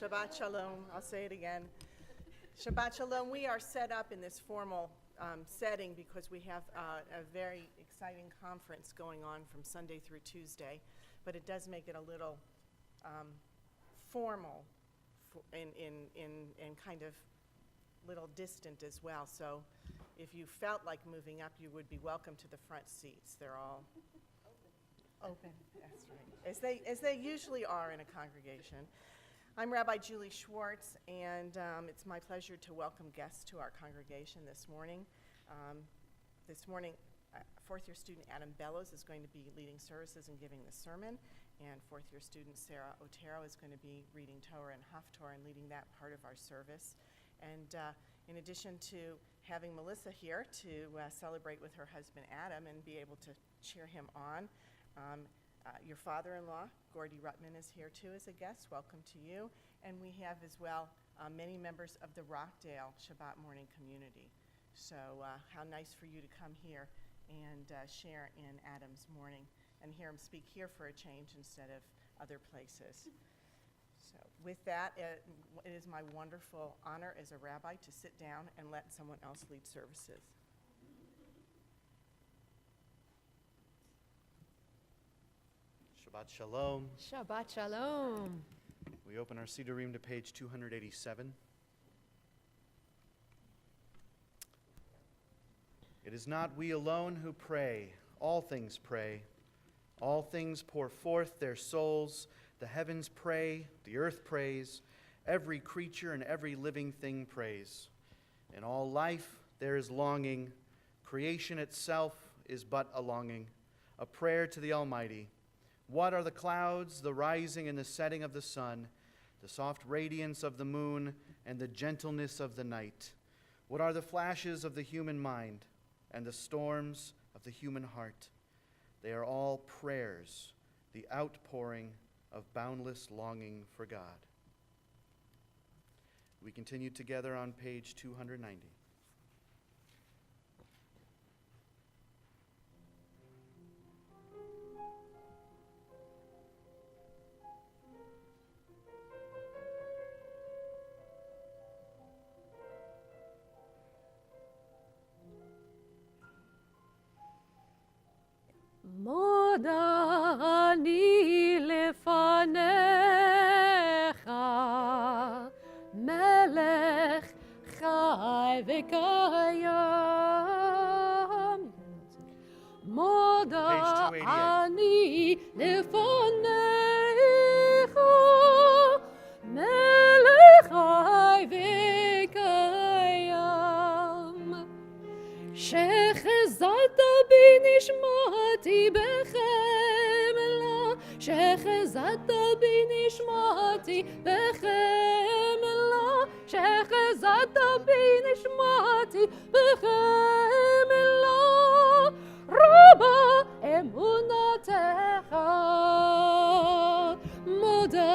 Shabbat Shalom. I'll say it again. Shabbat Shalom. We are set up in this formal setting because we have a very exciting conference going on from Sunday through Tuesday, but it does make it a little formal and kind of little distant as well. So if you felt like moving up, you would be welcome to the front seats. They're all open. That's right. As they usually are in a congregation. I'm Rabbi Julie Schwartz, and it's my pleasure to welcome guests to our congregation this morning. Fourth-year student Adam Bellows is going to be leading services and giving the sermon, and fourth-year student Sarah Otero is going to be reading Torah and Haftorah and leading that part of our service. And in addition to having Melissa here to celebrate with her husband Adam and be able to cheer him on, your father-in-law, Gordy Ruttman, is here too as a guest. Welcome to you. And we have as well many members of the Rockdale Shabbat morning community. So how nice for you to come here and share in Adam's morning and hear him speak here for a change instead of other places. So with that, it is my wonderful honor as a rabbi to sit down and let someone else lead services. Shabbat Shalom. Shabbat Shalom. We open our Sidurim to page 287. It is not we alone who pray. All things pray. All things pour forth their souls. The heavens pray. The earth prays. Every creature and every living thing prays. In all life there is longing. Creation itself is but a longing, a prayer to the Almighty. What are the clouds, the rising and the setting of the sun, the soft radiance of the moon, and the gentleness of the night? What are the flashes of the human mind and the storms of the human heart? They are all prayers, the outpouring of boundless longing for God. We continue together on page 290. מודה אני לפניך, מלך חי וקיים. מודה אני לפניך, מלך חי וקיים. שחזרת בי נשמתי בחמלה, שחזרת בי נשמתי בחמלה, שחזרת בי נשמתי בחמלה, רבה אמונתך. מודה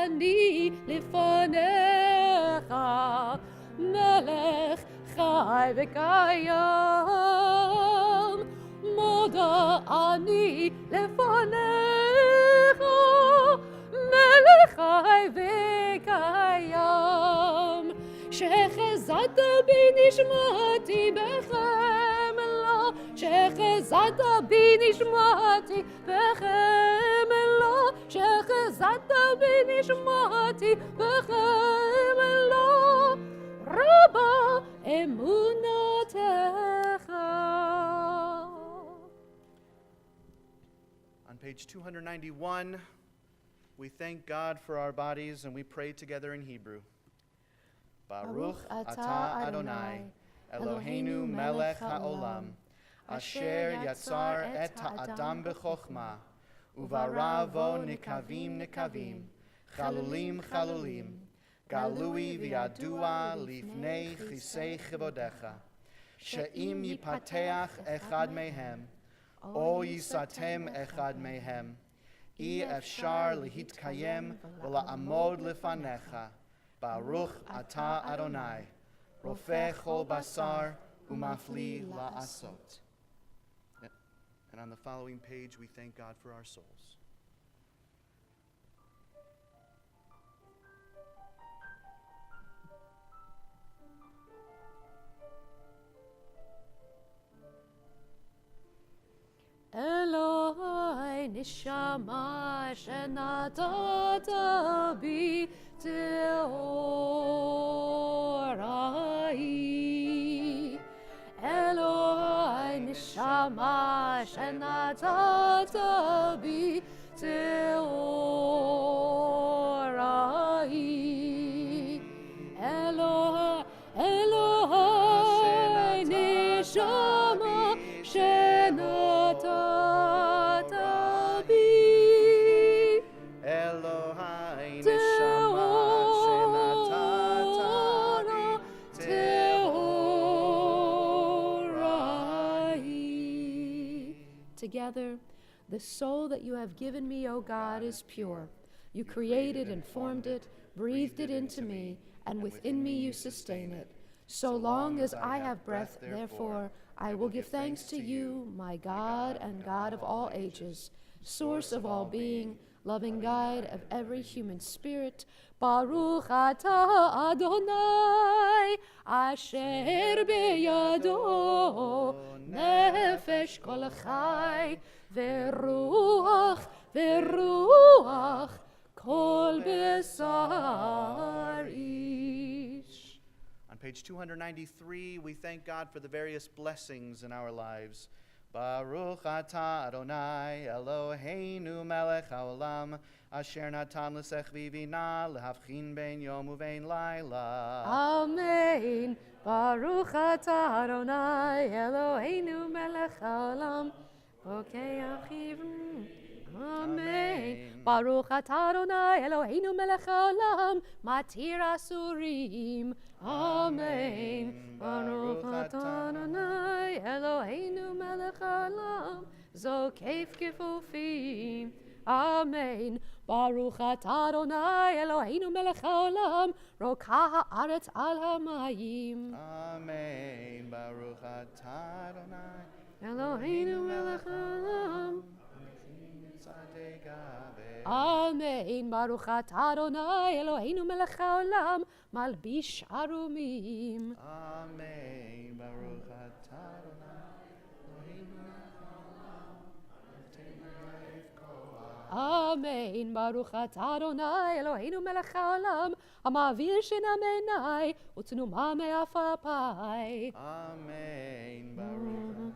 אני לפניך, מלך חי וקיים. מודה אני לפניך, מלך חי וקיים. שחזרת בי נשמתי בחמלה, שחזרת בי נשמתי בחמלה, שחזרת בי נשמתי בחמלה, רבה אמונתך. On page 291, we thank God for our bodies and we pray together in Hebrew. Baruch atah Adonai, Eloheinu melech haolam, asher yatzar et ha'adam b'chokhmah, uvaravo nikavim nikavim, chalulim chalulim, galui v'yadua lifnei chisei chivodecha, she'im yipateach echad mehem, o yisatem echad mehem, אי אפשר להתקיים ולעמוד לפניך. ברוך אתה אדוני, רופא כל בשר ומפליא לעשות. And on the following page, we thank God for our souls. Eloi nishama shenatata bi teorai. Eloi nishama shenatata bi teorai. Eloi, Eloi nishama shenatata bi Elohai neshama shenatata bi teorai. Together, the soul that you have given me, O God, is pure. You created and formed it, breathed it into me, and within me you sustain it. So long as I have breath, therefore, I will give thanks to you, my God and God of all ages, source of all being, loving guide of every human spirit. Baruch atah Adonai, asher beyado nefesh kol chai, veruach, veruach, kol besar ish. On page 293, we thank God for the various blessings in our lives. Baruch atah Adonai Eloheinu melech haolam asher natan l'sech vivina lehavchin ben yom uvein laila. Amen. Baruch atah Adonai Eloheinu melech haolam bokei achiv. Amen. Baruch atah Adonai Eloheinu melech haolam matir asurim. Amen. Baruch atah Adonai Eloheinu melech haolam zokef kefufim. Amen. Baruch atah Adonai Eloheinu melech haolam rokah haaretz al hamayim. Amen. Baruch atah Adonai Eloheinu melech haolam. tzaddik ave. Amen. Baruch atah Adonai Eloheinu melech haolam malbish arumim. Amen. Baruch atah Adonai Eloheinu melech haolam notei life koach. Amen. Baruch atah Adonai Eloheinu melech haolam hamavir shina menai utnuma me'afapai. Amen. Baruch atah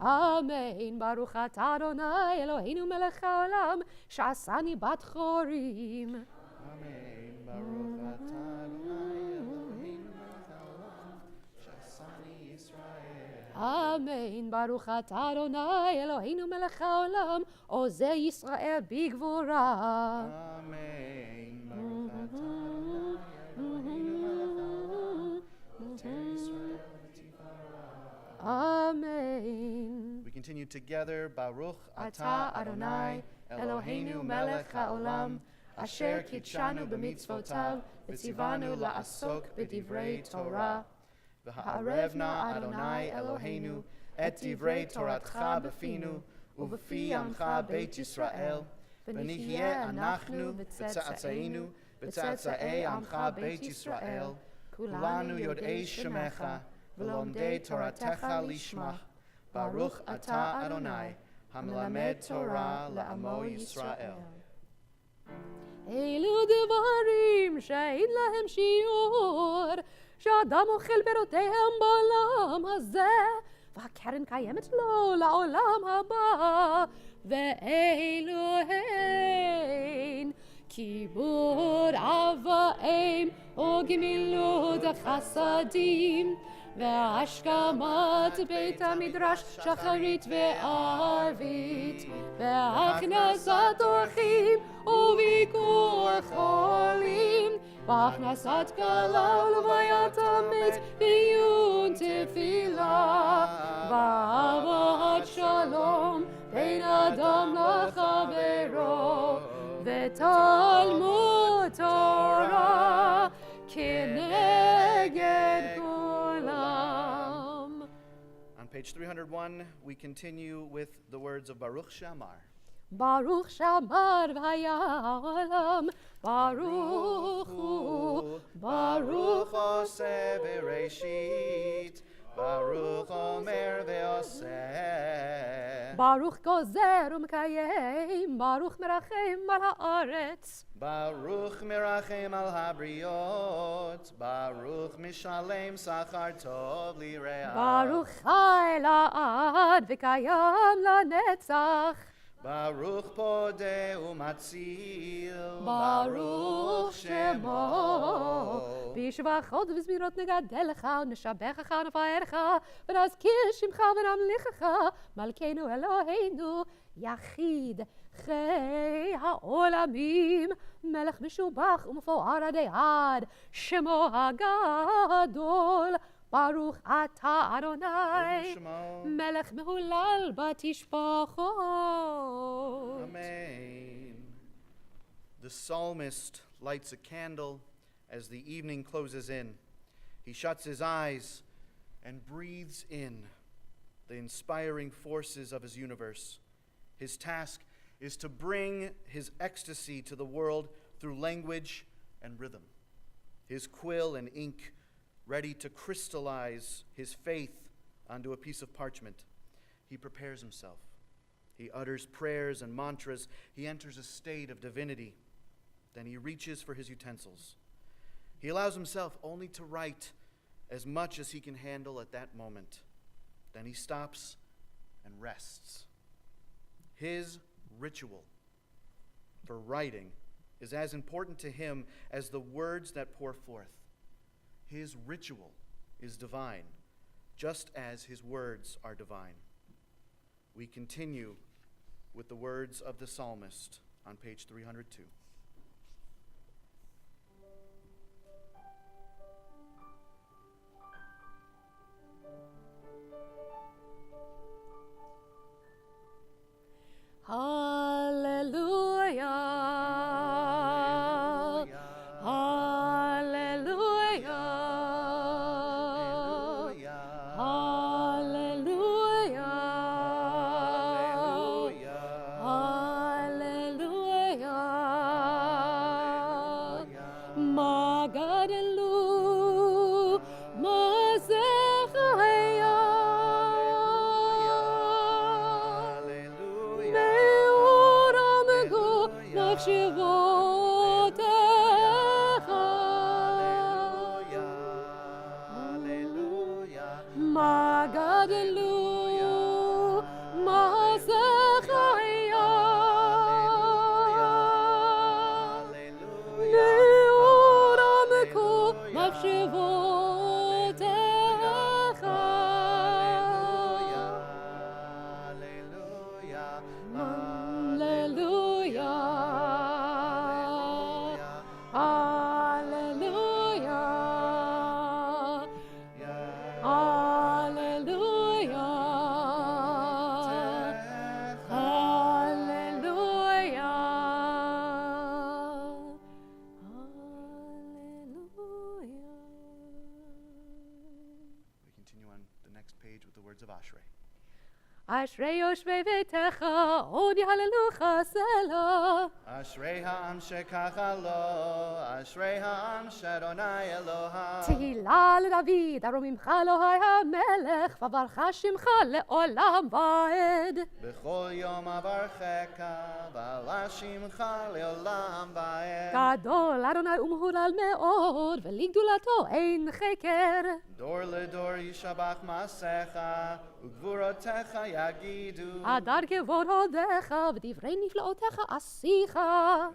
Amen. Baruch atah Adonai Eloheinu melech haolam sh'asani bat chorim. Amen. Baruch atah Adonai Eloheinu melech haolam sh'asani Yisrael. Amen. Baruch atah Adonai Eloheinu melech haolam ozeh Yisrael bigvura. Amen. Baruch atah Adonai Eloheinu melech haolam noter Yisrael v'tifara. Amen. We continue together. Baruch Atah Adonai Eloheinu melech haolam asher kitshanu b'mitzvotav v'tzivanu la'asok b'divrei Torah. V'ha'arevna Adonai Eloheinu et divrei Toratcha b'finu u'b'fi amcha beit Yisrael v'nihyeh anachnu v'tzatza'enu v'tzatza'ei amcha beit Yisrael kulanu yod'ei shemecha v'lomdei Toratecha lishmach. Baruch atah Adonai hamelamed Torah la'amo Yisrael. אלו דברים שאין להם שיעור, שאדם אוכל פירותיהם בעולם הזה, והקרן קיימת לו לעולם הבא, ואלו הן כיבוד אב ואם וגמילות החסדים, והשכמת בית המדרש שחרית וערבית, והכנסת אורחים וביקור חולים, והכנסת כלה ולוויית המת ועיון תפילה, ואהבת שלום בין אדם לחברו, ותלמוד תורה כנגד כולם. On page 301, we continue with the words of Baruch She'amar. Baruch Shamar V'Hayalam, Baruch Hu, Baruch Oseh Bereshit, Baruch Omer Ve'oseh, Baruch Gozer U'Mekayem, Baruch Merachem Al Haaretz, Baruch Mirachem Al Habriot, Baruch Mishalem Sachar Tov Lireah, Baruch Chai La'ad V'Kayam LaNetzach, Baruch Podeh Umatzil, Baruch Shemo. B'shvachot v'zmirot negadelecha, neshabechacha nefaerecha, v'nazkir shimcha v'namlichecha, Malkeinu Eloheinu, Yachid, Chei ha'olamim, Melech משובח ומפואר עדי עד, שמו הגדול, ברוך אתה אדוני, Shemo. מלך מהולל בתשבחות. Amen. The psalmist lights a candle as the evening closes in. He shuts his eyes and breathes in the inspiring forces of his universe. His task is to bring his ecstasy to the world through language and rhythm. His quill and ink ready to crystallize his faith onto a piece of parchment. He prepares himself. He utters prayers and mantras. He enters a state of divinity. Then he reaches for his utensils. He allows himself only to write as much as he can handle at that moment. Then he stops and rests. His ritual for writing is as important to him as the words that pour forth. His ritual is divine, just as his words are divine. We continue with the words of the psalmist on page 302. Hallelujah. Hallelujah. Hallelujah. Hallelujah. Magadelu, Mazechaya. Me'oramego, Machshevotecha. Magadelu, Mazechaya. Me'oramego, Machshevotecha. We continue on the next page with the words of Ashrei. Ashrei yoshvei betecha, odi hallelujah sela. Ashrei ha'am shekacha lo, Ashrei ha'am she'Adonai Eloham. תהילה לדוד, הרוממך אלוהי המלך, וברכה שמך לעולם ועד. B'chol yom avarchecha, v'ala shimcha le'olam va'ed. גדול אדוני ומהולל מאוד, ולגדולתו אין חקר. Dor ledor yishabach masecha, ugvurotecha yagidu. הדר כבוד הודיך, ודברי נפלאותיך עשיך.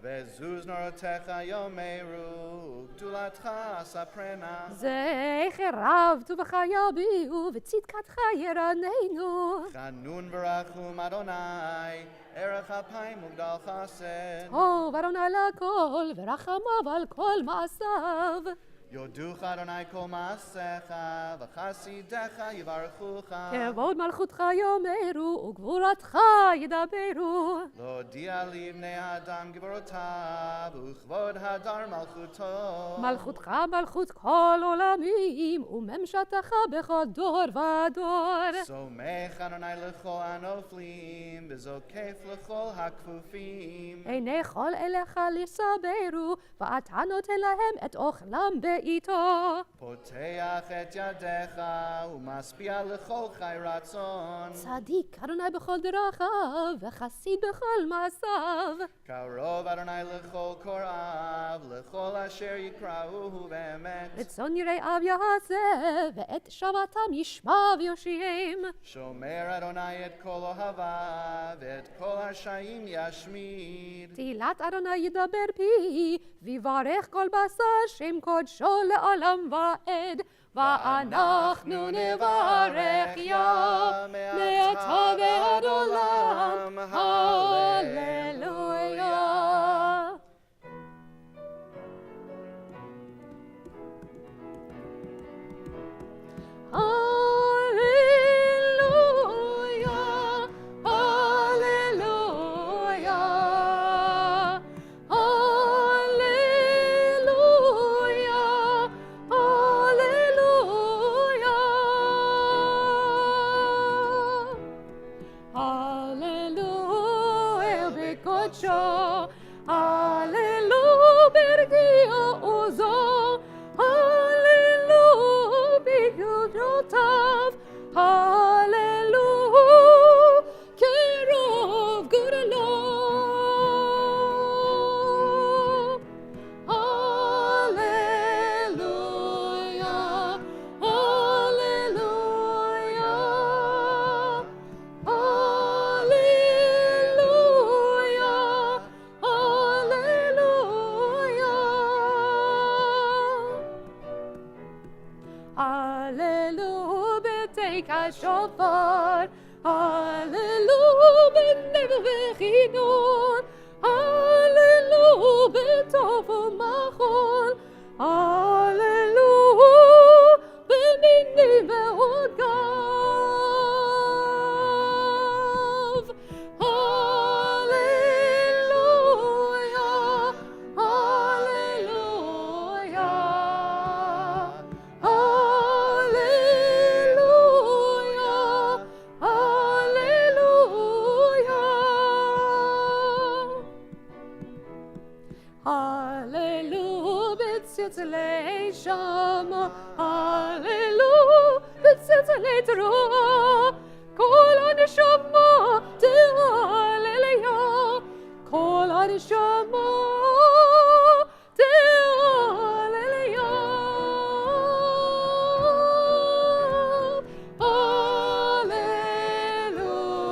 Vezuz norotecha yomeru, ugdulatcha asaprena. זכר רב טובך יביעו, וצדקתך ירננו. Chanun v'rachum Adonai, erech ha'payim ugdal chesed. טוב אדוני לכל, ורחמיו על כל מעשיו. Yoducha Adonai kol maasecha, v'chasidecha yivarechucha. כבוד מלכותך יאמרו, וגבורתך ידברו. Lo להודיע לבני האדם גבורותיו, וכבוד הדר מלכותו. מלכותך מלכות כל עולמים, וממשלתך בכל דור ודור. סומך אדוני לכל הנופלים, וזוקף לכל הכפופים. עיני כל אליך לסברו, ואתה נותן להם את אוכלם בעיתו. פותח את ידיך, ומשפיע לכל חי רצון. צדיק אדוני בכל דרכיו, וחסיד בכל מעשיו. קרוב אדוני לכל קוראיו, לכל אשר יקראוהו באמת. רצון יראיו יעשה, ואת שבתם ישמע ויושיעם. שומר אדוני את כל אוהביו, ואת כל הרשעים ישמיד. תהילת אדוני ידבר פי, ויברך כל בשר שם קודשו לעולם ועד. ואנחנו נברך יה מעתה ועד עולם. הללויה. השופר, הללו בנבל וכינור, הללו בטוב ומחול, הללו במינים ועוד גב, הללויה, הללויה, בצלצלי שמה, הללו, בצלצלי תרועה, כל הנשמה תהלליה, כל הנשמה תהלליה. הללויה,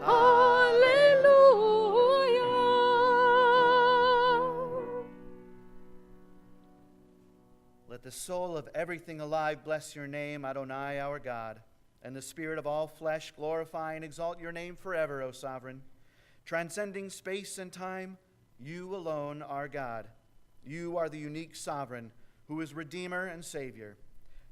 הללויה. Let the soul of everything alive bless your name, Adonai, our God, and the spirit of all flesh glorify and exalt your name forever, O Sovereign. Transcending space and time, you alone are God. You are the unique Sovereign, who is Redeemer and Savior,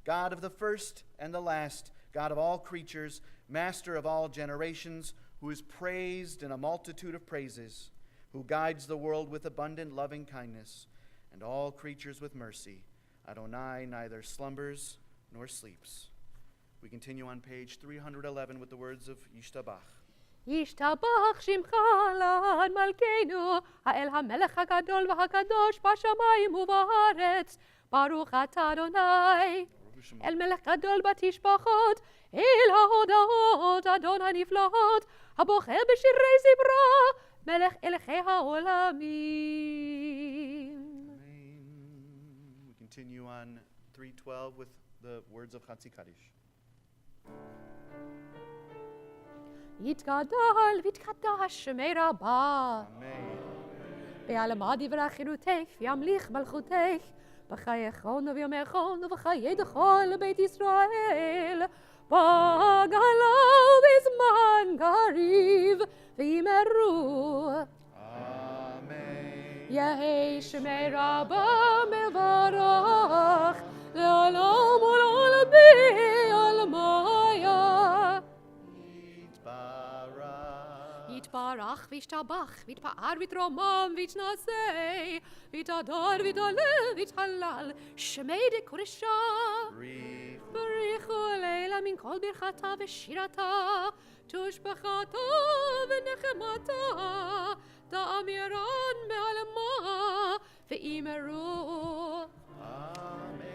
God of the first and the last, God of all creatures, Master of all generations, who is praised in a multitude of praises, who guides the world with abundant loving kindness, and all creatures with mercy. Adonai neither slumbers nor sleeps. We continue on page 311 with the words of Yishtabach. ישתבח שמך לעד מלכנו, האל המלך הגדול והקדוש בשמיים ובארץ. ברוך אתה אדוני. אל מלך גדול בתשבחות, אל ההודעות אדון הנפלאות, הבוחר בשירי זמרה, מלך אלכי העולמים. We continue on 312 with the words of Chatzi Kaddish. יתגדל ויתקדש שמי רבה. Amen. בעלמא דברי חילותך וימליך מלכותך, בחייכון וביומכון ובחיי דכל בית ישראל, בגלה ובזמן קריב וימרו. Amen. יהי שמי רבה מברך. וישבח וישתבח, ויתפאר ויתרומם ויתנשא, ויתהדר ויתהלל ויתהלל, שמי דקודשה. בריחו לילה מן כל ברכתה ושירתה, תושבחתה ונחמתה, תאמירן בעלמה ואימרו. Amen.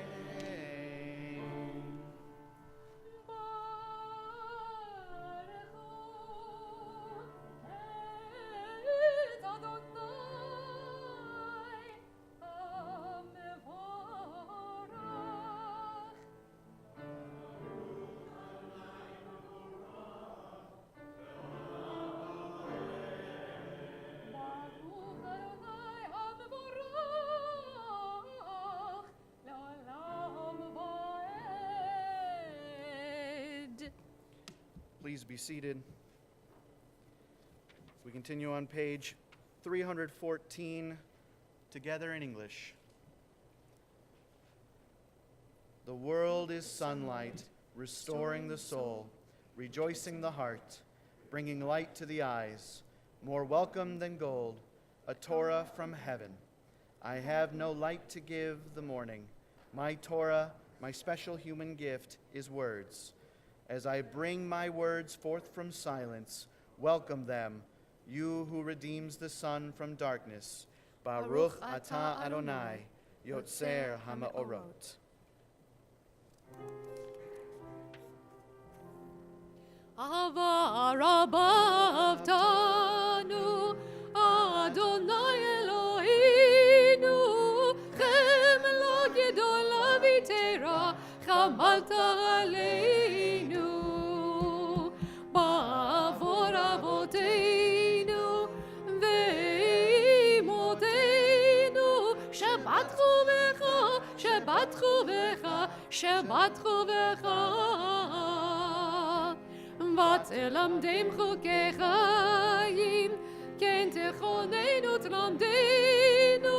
Please be seated. We continue on page 314, together in English. The world is sunlight, restoring the soul, rejoicing the heart, bringing light to the eyes, more welcome than gold, a Torah from heaven. I have no light to give the morning. My Torah, my special human gift, is words. As I bring my words forth from silence, welcome them, you who redeems the sun from darkness. Baruch atah Adonai, Yotzer HaMa'orot. Ava Rabbav Tanu, Adonai Eloheinu, Chemla Gedola V'Tera, Chamalta Aleinu, Ba'avor Avoteinu, Ve'imotenu, Shabbat Chovecha, Shabbat Chovecha, Shabbat Chovecha. ותלמדם חוקי חיים, כן תכוננו תלמדנו,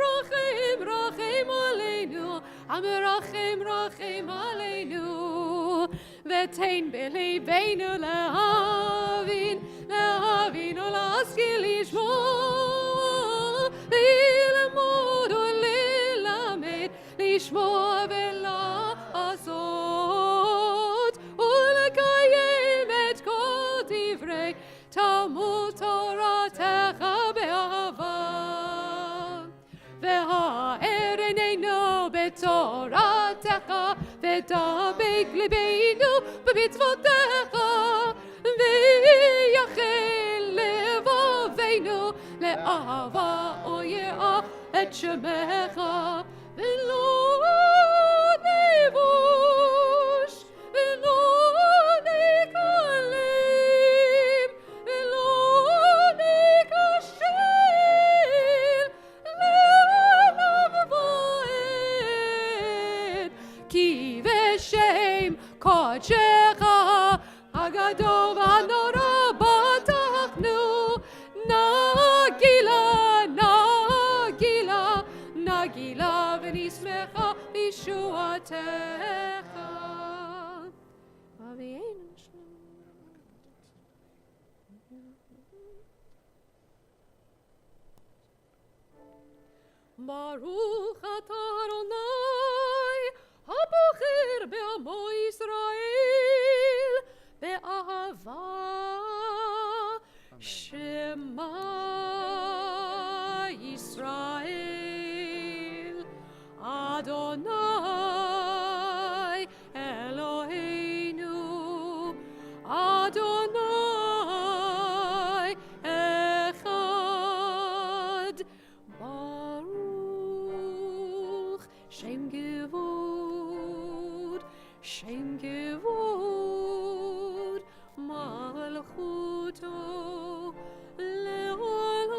רחם רחם עלינו, רחם רחם עלינו, ותן בליבנו להבין, להבין ולהשכיל לשמוע, ללמוד וללמד, לשמוע ולעשות, ולקיים את כל דברי תלמוד תורתך באהבה. והאר עינינו בתורתך, ודבק ליבנו במצוותיך, ויחל לבבינו לאהבה ויראה את שמך, ולא נבוש ולא נקלם ולא נכשל לעולם ועד, כי בשם קודשך הגדול והנורא בטחנו, נגילה ונשמחה בישועתך. אבינו ברוך אתה אדוני הבוחר בעמו ישראל באהבה, שמע ישראל אדוני אלוהינו, אדוני אחד. ברוך שם כבוד, שם כבוד מלכותו לעולם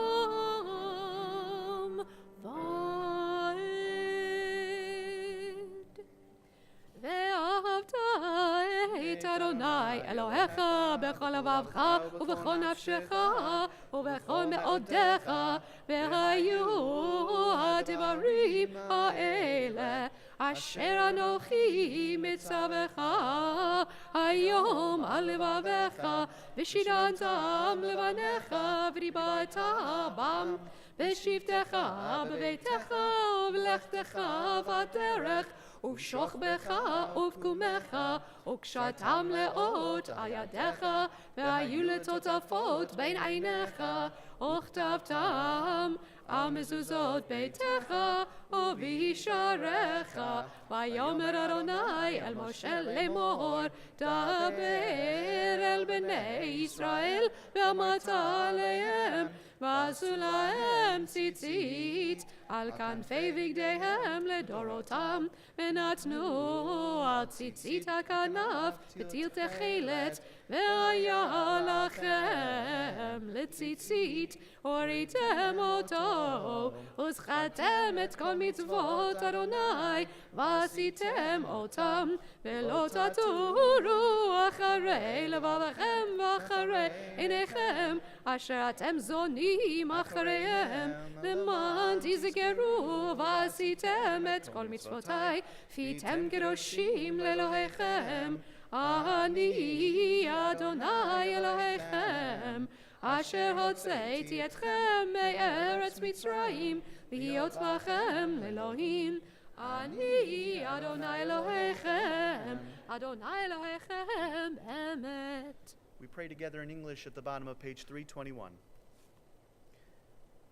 ועד. ואהבת את אדוני אלוהיך בכל לבבך ובכל נפשך ובכל מאודיך, והיו הדברים האלה אשר אנוכי מצווך היום על לבביך, ושירנתם לבניך, ודיברת בם, בשבתך בביתך ובלכתך בדרך, ובשוכבך ובקומך, וקשרתם לאות על ידיך, והיו לטוטפות בין עיניך, וכתבתם על מזוזות ביתך ובישעריך. ויאמר אדוני אל משה לאמור, דבר אל בני ישראל ואמרת עליהם, ועשו להם ציצית על כנפי בגדיהם לדורותם, ונתנו על ציצית הכנף פתיל תכלת, והיה לכם לציצית, הוריתם אותו, וזכרתם את כל מצוות אדוני, ועשיתם אותם, ולא תטורו אחרי לבבכם ואחרי עיניכם, אשר אתם זונים אחריהם, למען תזכרו ועשיתם את כל מצוותי, והייתם קדושים לאלוהיכם. אני אדוני אלוהיכם, אשר הוצאתי אתכם מארץ מצרים, להיות לכם לאלוהים. אני אדוני אלוהיכם, אדוני אלוהיכם באמת. We pray together in English at the bottom of page 321.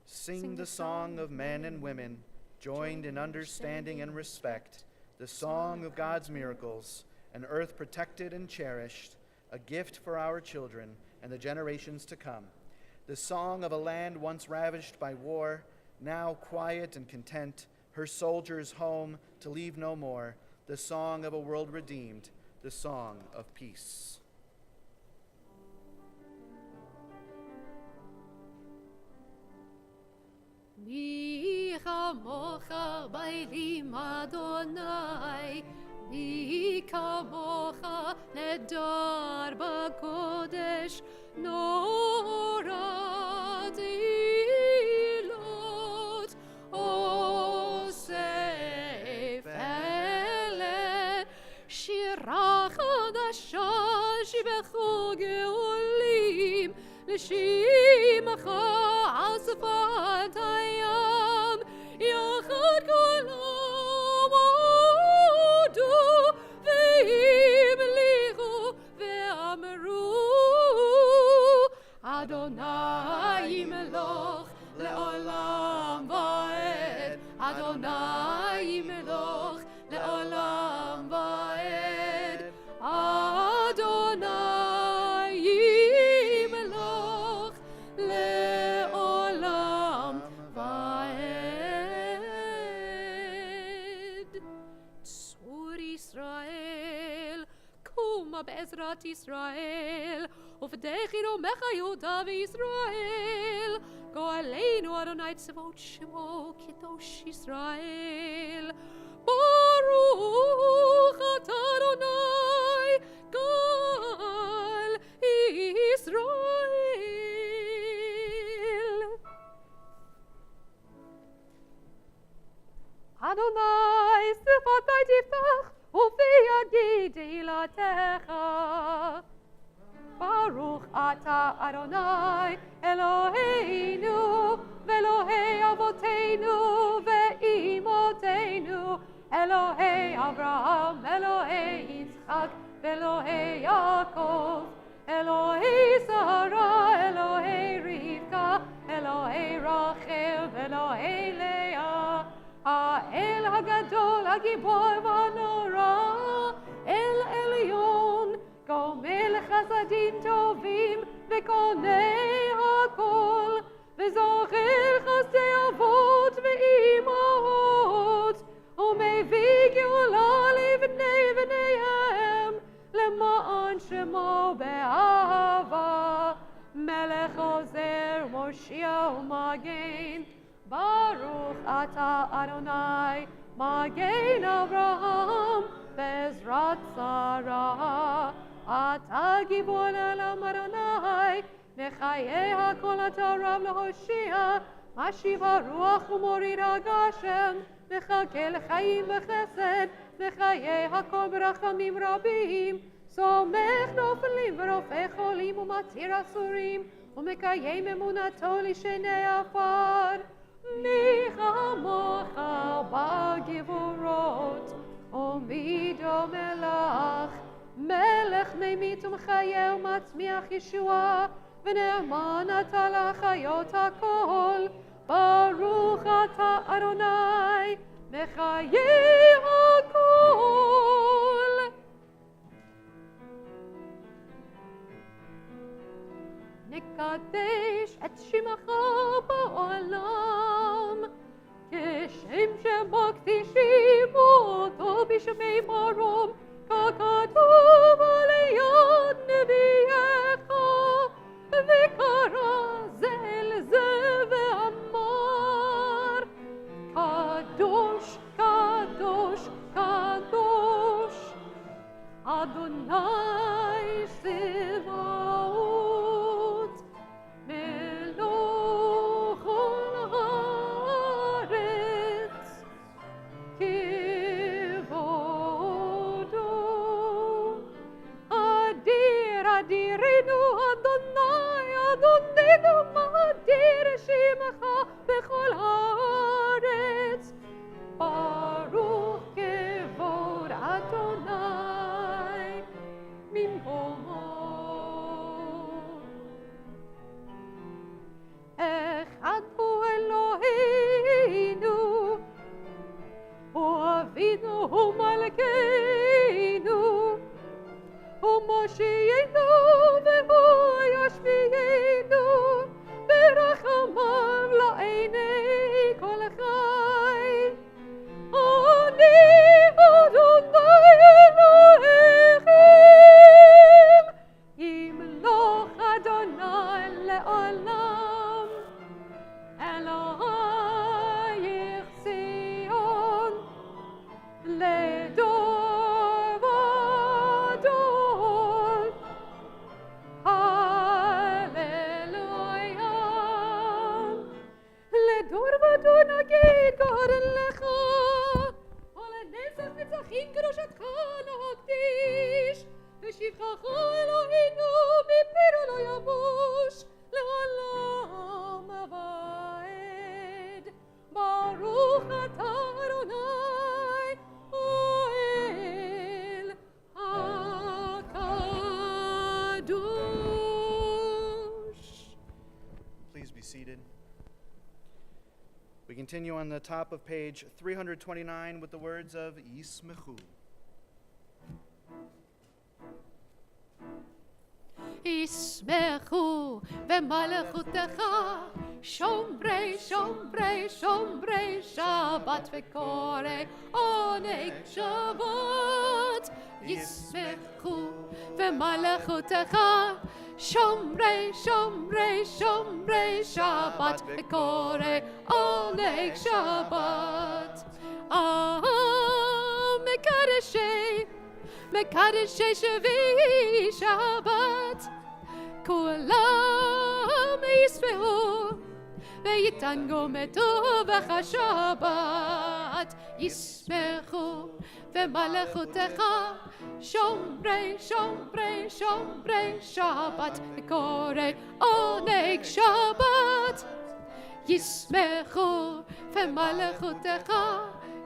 Sing the song of men and women, joined in understanding and respect, the song of God's miracles, an earth protected and cherished, a gift for our children and the generations to come, the song of a land once ravished by war, now quiet and content, her soldiers home to leave no more, the song of a world redeemed, the song of peace. מי כמוך באים אדוני, מי כמוך נדר בקודש, נורא תהילות עושה פלא, שירה חדשה שיבחו גאולים, לשמך על שפת הים, יחד כולם הודו והמליכו ואמרו, אדוני ימלוך לעולם ועד, אדוני ימלוך לעולם ועד, אדוני ימלוך לעולם ועד. צור ישראל, קומה בעזרת ישראל, ובדך ירומך יהודה וישראל, גואלנו אדוני צבאות שמו קדוש ישראל. ברוך אתה אדוני גואל ישראל. אדוני שפתי תפתח ופי יגיד תהילתך. ברוך אתה אדוני אלוהינו ואלוהי אבותינו ואימותינו, אלוהי אברהם, אלוהי יצחק ואלוהי יעקב, אלוהי שרה, אלוהי רבקה, אלוהי רחל ואלוהי לאה, האל הגדול, הגיבור והנורא, אל עליון, גומל חסדים טובים וקונה הכל, וזוכר חסדי אבות ואימהות, ומביא גאולה לבני בניהם, למען שמו באהבה, מלך עוזר מושיע ומגן. ברוך אתה אדוני מגן אברהם בעזרת שרה, אתה גיבור לעולם אדוני, וחיי הכל אתה רב להושיע, משיב הרוח ומוריד הגשם, מחכה לחיים וחסד, לחיי הכל ברחמים רבים. סומך נופלים ורופא חולים ומתיר אסורים, ומקיים אמונתו לשני עפר. מי כמוך בגבורות, ומי דומה לך? מלך ממית ומחיה ומצמיח ישועה, ונאמן אתה לחיות הכל. ברוך אתה אדוני מחיי הכל. נקדש את שמך בעולם, כשם שבו קדישים אותו בשמי מרום, ככתוב על יד נביאך, וקרא זה אל זה ואמר, קדוש, קדוש, קדוש, אדוני צבאות, מלוך כל הארץ, כבודו. אדיר אדירנו אדוני, אדוננו מאדיר שמך בכל הארץ. ברוך כבוד אדוני ממקומו. אחד הוא אלוהינו, הוא אבינו, הוא מלכנו, הוא מושיענו והוא ישביענו, ברחמיו לעיני כל חי. אני אדוני אלוהיכם, ימלוך אדוני לעולם. אלוהיך ציון לדור ודור. הללויה. לדור ודור נגיד גודל לך, ולנצח נצחים קדושתך להקדיש, ושבחך אלוהינו מפינו לא יבוש לעולם ועד. ברוך אתה אדוני האל הקדוש. Please be seated. We continue on the top of page 329 with the words of Yismechu. ישמחו במלכותך שומרי שומרי שומרי שבת וקורא עונג שבת. ישמחו במלכותך שומרי שומרי שומרי שבת וקורא עונג שבת. מקדשי שביעי שבת, כולם ישמחו ויתענגו בשבת. ישמחו במלכותך שומרי שומרי שומרי שבת וקורא עונג שבת. ישמחו במלכותך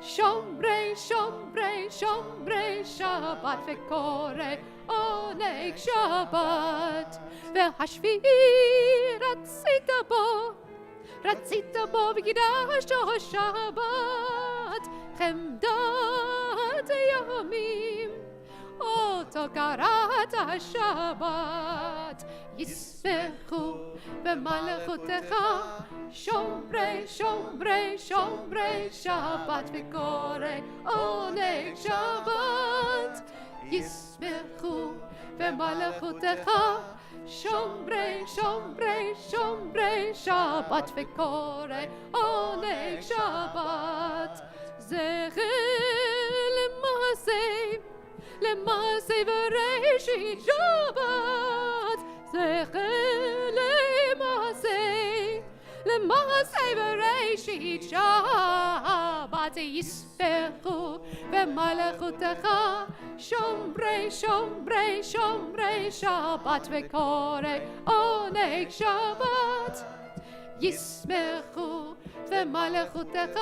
שומרי שומרי שומרי שבת וקורא עונג שבת. והשביעי רצית בו וקידשת השבת. חמדת ימים אותו קראת השבת. ישמחו במלכותך שומרי שומרי שומרי שבת וקורא עונג שבת. ישמחו במלכותך שומרי שומרי שומרי שבת וקורא עונג שבת. זכר למעשה וראשית שבת. זכר למעשה וראשית שבת. יספחו במלאכותך שומרי שומרי שומרי שבת וקורא עונג שבת ישמחו במלאכותך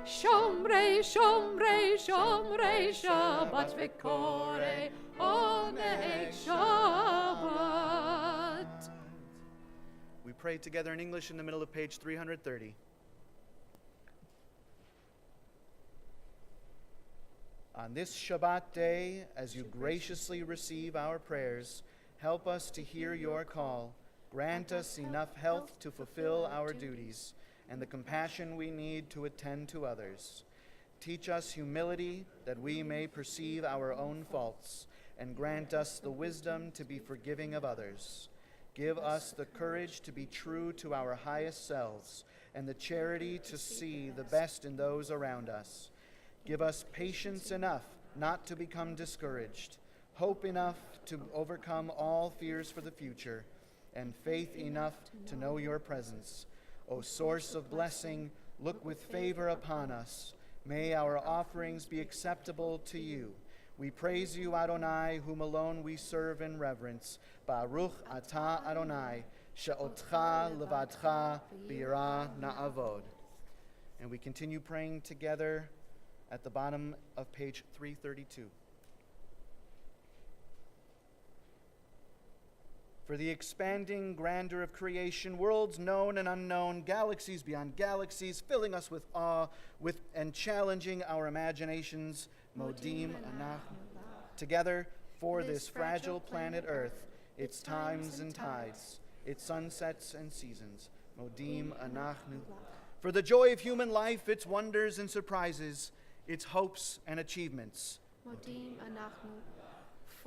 שומרי שומרי שומרי שבת וקורא עונג שבת. We pray together in English in the middle of page 330. On this Shabbat day, as you graciously receive our prayers, help us to hear your call. Grant us enough health to fulfill our duties and the compassion we need to attend to others. Teach us humility that we may perceive our own faults, and grant us the wisdom to be forgiving of others. Give us the courage to be true to our highest selves and the charity to see the best in those around us. Give us patience enough not to become discouraged, hope enough to overcome all fears for the future, and faith enough to know your presence. O source of blessing, look with favor upon us. May our offerings be acceptable to you. We praise you, Adonai, whom alone we serve in reverence. Baruch atah Adonai, she'otcha levadcha b'yirah na'avod. And we continue praying together at the bottom of page 332. For the expanding grandeur of creation, worlds known and unknown, galaxies beyond galaxies, filling us with awe and challenging our imaginations, Modim Anachnu. Together, for this fragile planet Earth, its times and tides, its sunsets and seasons, Modim Anachnu. For the joy of human life, its wonders and surprises, its hopes and achievements. Modim Anachnu.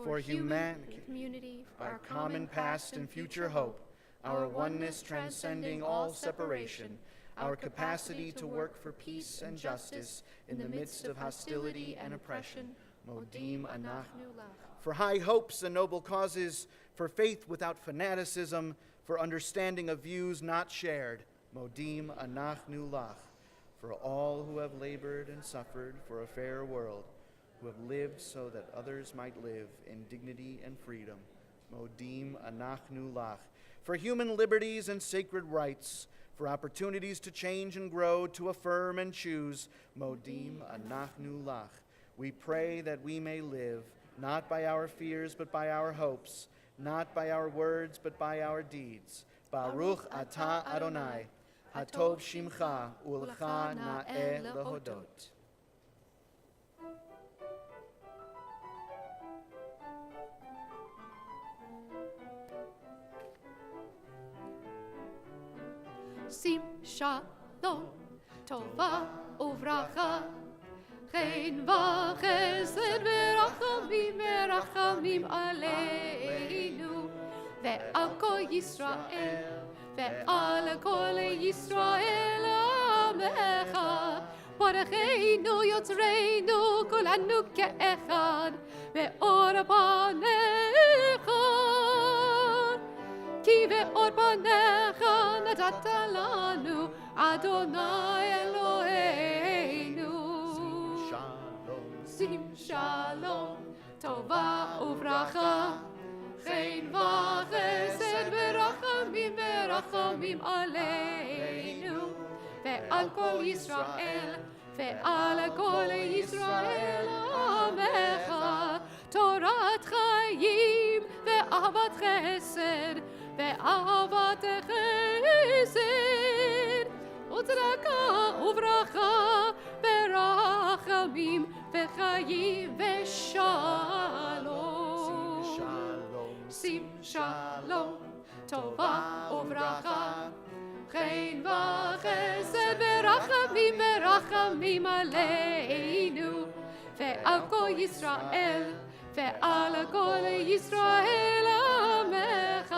For human community, for our common past and future hope, our oneness transcending all separation, our capacity to work for peace and justice in the midst of hostility and oppression, Modim Anachnu. For high hopes and noble causes, for faith without fanaticism, for understanding of views not shared, Modim Anachnu Lach. For all who have labored and suffered for a fair world, who have lived so that others might live in dignity and freedom, Modim Anachnu Lach. For human liberties and sacred rights, for opportunities to change and grow, to affirm and choose, Modim Anachnu Lach. We pray that we may live, not by our fears, but by our hopes, not by our words, but by our deeds. Baruch atah Adonai, hatov shimcha, u'lecha na'eh lehodot. שים שלום, טובה וברכה, חן וחסד ורחמים ורחמים עלינו ועל כל ישראל ועל כל ישראל עמך. ברכנו יוצרנו כולנו כאחד באור פניך. כי באור פניך נתת לנו, אדוני אלוהינו. שים שלום, טובה וברכה, חן וחסד ורחמים ורחמים עלינו, ועל כל ישראל, ועל כל ישראל עמך. תורת חיים ואהבת חסד, ואהבת חסד, וצדקה וברכה, ורחמים וחיים ושלום. שים שלום, טובה וברכה, חן וחסד ורחמים ורחמים עלינו, ועל כל ישראל, ועל כל ישראל עמך.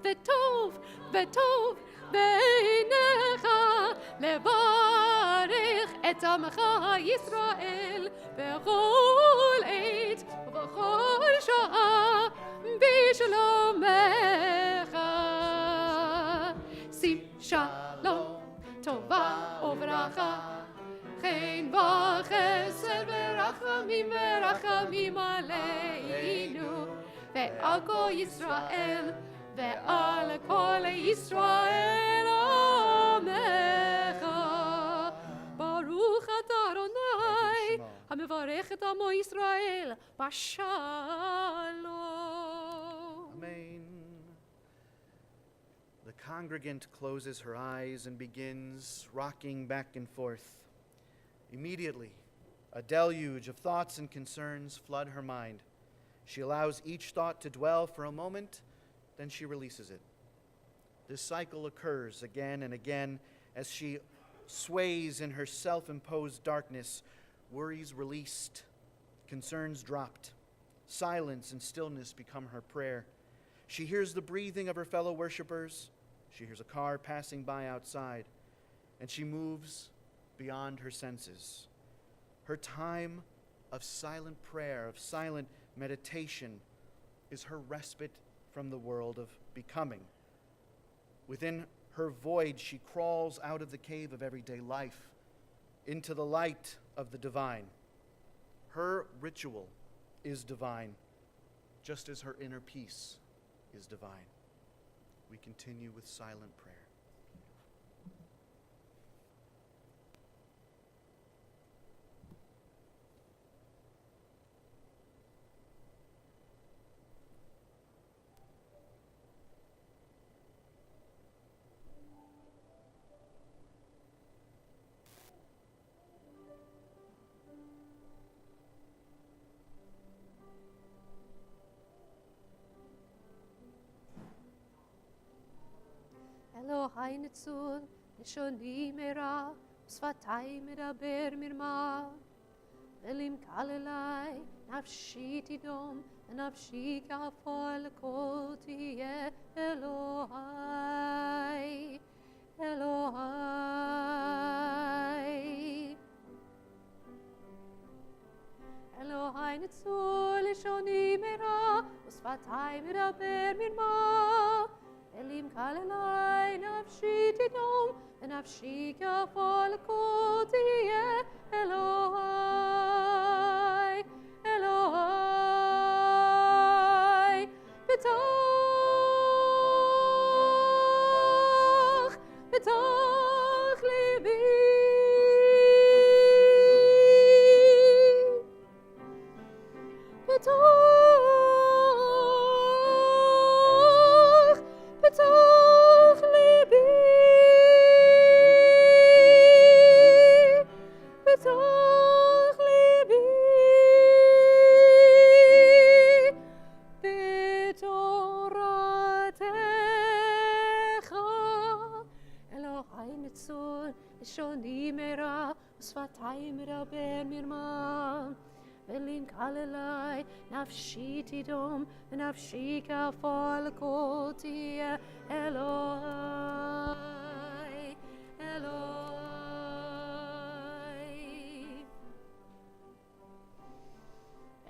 וטוב, וטוב בעיניך לברך את עמך ישראל בכל עת ובכל שעה בשלומך. שים שלום, טובה וברכה, chen v'chesed v'rachamim aleinu ve'al kol Yisrael ve'al kol Yisrael amecha Baruch atah Adonai hamevarech et amo Yisrael b'shalom. Amen. The congregant closes her eyes and begins rocking back and forth. Immediately, a deluge of thoughts and concerns flood her mind. She allows each thought to dwell for a moment, then she releases it. This cycle occurs again and again as she sways in her self-imposed darkness, worries released, concerns dropped. Silence and stillness become her prayer. She hears the breathing of her fellow worshipers. She hears a car passing by outside, and she moves beyond her senses. Her time of silent prayer, of silent meditation, is her respite from the world of becoming. Within her void, she crawls out of the cave of everyday life into the light of the divine. Her ritual is divine, just as her inner peace is divine. We continue with silent prayer. Elohai nitzul, לשוני מרע, ושפתי מדבר מרמה. ואם קל אליי, נפשי תדום, ונפשי כעפר לכל תהיה. אלוהי, אלוהי. אלוהי ניצול, לשוני מרע, ושפתי מדבר מרמה. Elim kalalai nafshi tidom nafshi kafal kotiye Elohai Elohai betach betach libi betach בתוך ליבי, בתוך ליבי, בתורתך. אלוהי נצור, לשוני מרע, ושפתי מדבר מרמה. ואם קל אליי, נפשי תדום, ונפשי כעפר לכל תהיה. אלוהי, אלוהי.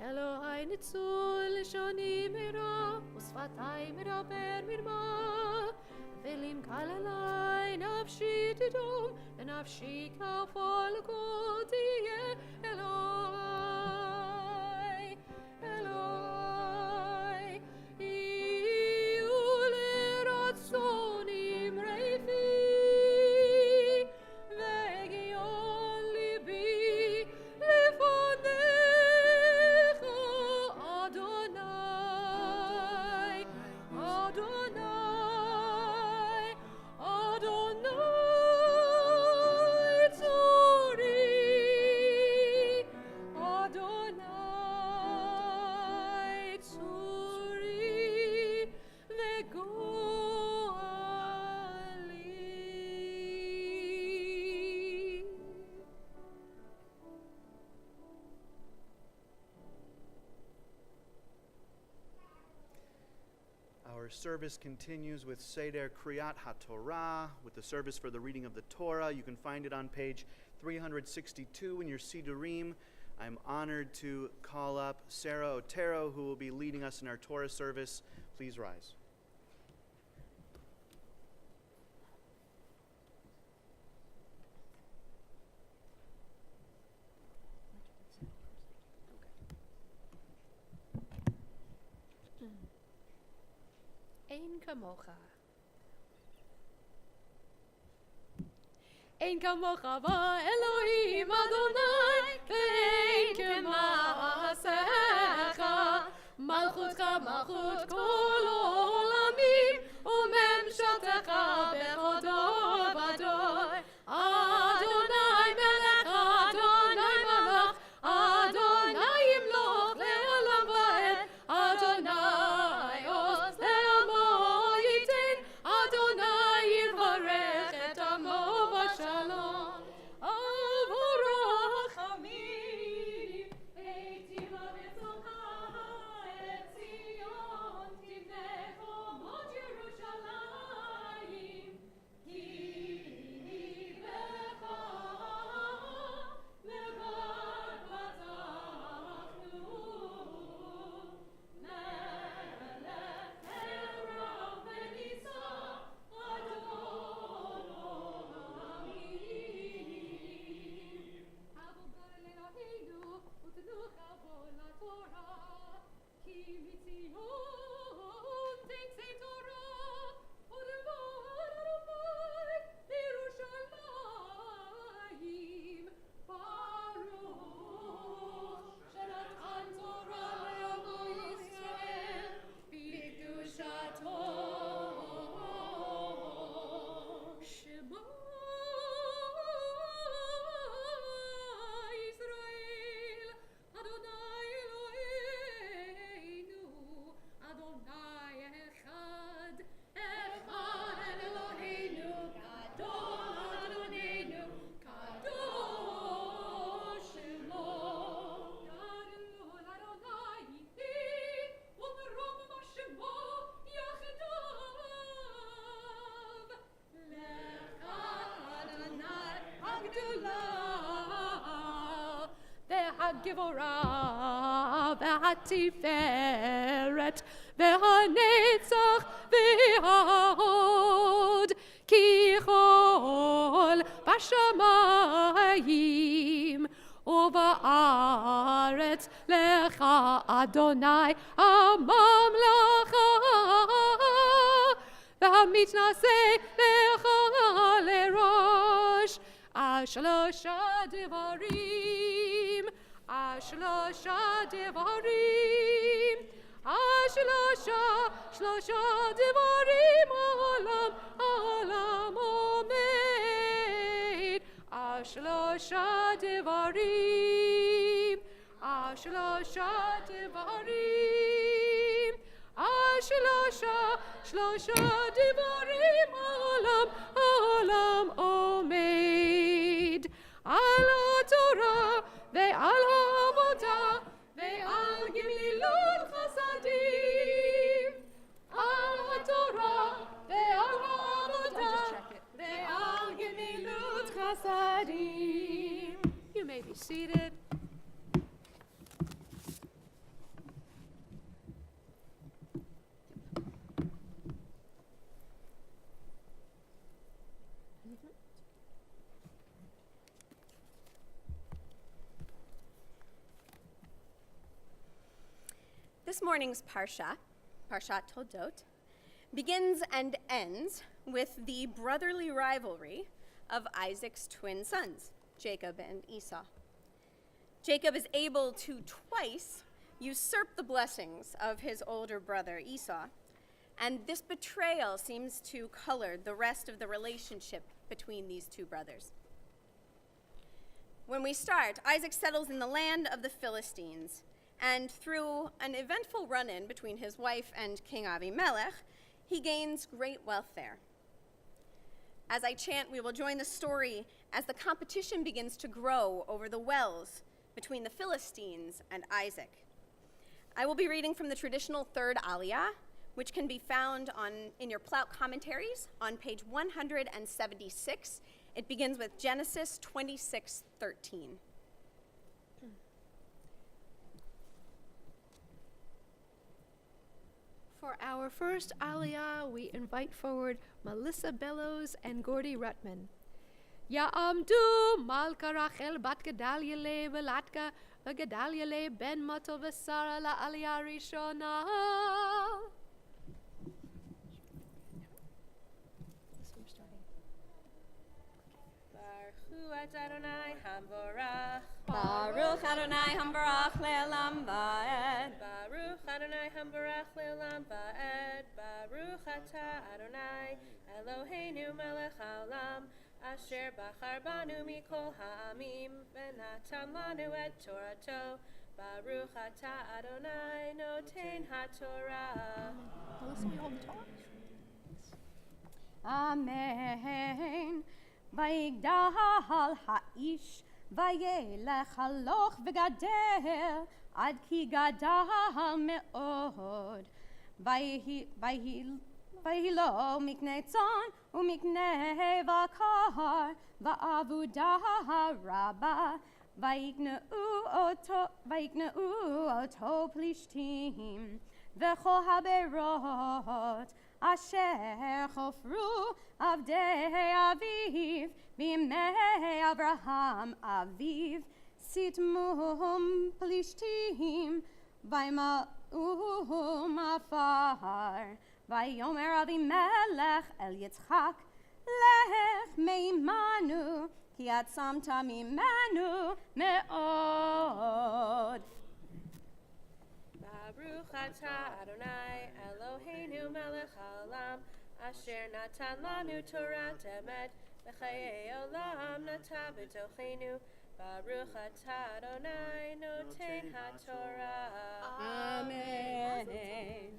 אלוהי ניצול, לשוני מרע, ושפתי מדבר מרמה. ואם קל אליי, נפשי תדום, ונפשי כעפר לכל תהיה. אלוהי. Eloi, iule razzonim reifi, vegion libi lefanecha, Adonai, Adonai, Adonai tzuri, Adonai. Our service continues with Seder Kriyat HaTorah, with the service for the reading of the Torah. You can find it on page 362 in your Sidurim. I'm honored to call up Sarah Otero, who will be leading us in our Torah service. Please rise. kamocha. Ein kamocha va Elohim Adonai, ve'ein kema'asecha. Malchutcha malchut kol olamim, umemshatecha bechado vadoi. Adonai melech, Adonai malach, Adonai yimloch le'olam va'ed, Adonai oz le'amo yitin, Adonai yivarech et amo v'shalom. Avorach amim, eitim avitzoncha, et Zion tibnecho mot Yerushalayim. Ki lecha levad batachnu, melech herav v'nisa, Adon olamim. Avodah Eloheinu, utnucha bo laTorah, ki mitzion teitzei Torah, ulevad Adonai Yerushalayim. Baruch shenatan Torah le'amo Yisrael, b'kedushato. Shema Yisrael, Adonai Eloheinu, Adonai echad, echad Eloheinu, gadol Adonenu, kadosh shemo. Gadol Adonai iti, u'merom b'shemo yachdav. Lecha Adonai hagdulah, והגבורה והתפארת והנצח וההוד, כי כל בשמיים ובארץ לך אדוני הממלכה, והמתנשא לך לראש. שלושה דברים, שלושה דברים, שלושה דברים העולם עומד. שלושה דברים, שלושה דברים, שלושה דברים העולם עומד. על התורה ועל העבודה ועל גמילות חסדים. על התורה ועל העבודה ועל גמילות חסדים. You may be seated. This morning's Parshat Toldot, begins and ends with the brotherly rivalry of Isaac's twin sons, Jacob and Esau. Jacob is able to twice usurp the blessings of his older brother Esau, and this betrayal seems to color the rest of the relationship between these two brothers. When we start, Isaac settles in the land of the Philistines, and through an eventful run-in between his wife and King Avimelech, he gains great wealth there. As I chant, we will join the story as the competition begins to grow over the wells between the Philistines and Isaac. I will be reading from the traditional third Aliyah, which can be found in your Plout commentaries on page 176. It begins with Genesis 26:13. For our first Aliyah, we invite forward Melissa Bellows and Gordy Rutman. Ya'amdu Malka Rachel bat Gedalia le Velatka v'Gedalia le ben Mato v'Sara la Aliyah Rishona. et Adonai hamvorach. Baruch Adonai hambarach le'olam va'ed. Baruch Adonai hambarach le'olam va'ed. Baruch atah Adonai Eloheinu melech haolam. Asher bachar banu mikol ha'amim v'natan lanu et Torato. Baruch atah Adonai noten haTorah. Melissa, we hold the Torah? Amen. Vayigdal ha'ish vayelech haloch v'gadel ad ki gadal me'od. Vayhi lo mikne tzon umikne vakar va'avuda rabba vayikneu oto plishtim v'chol haberot asher chofru avdei aviv b'yimei Avraham aviv sitmum plishtim vaymalum afar vayomer Avimelech el Yitzchak lech meimanu ki atzamta mimanu me'od. Baruch atah Adonai Eloheinu melech haolam asher natan lanu Torat emet v'chayei olam nata b'tochenu. Baruch atah Adonai noten haTorah. Amen.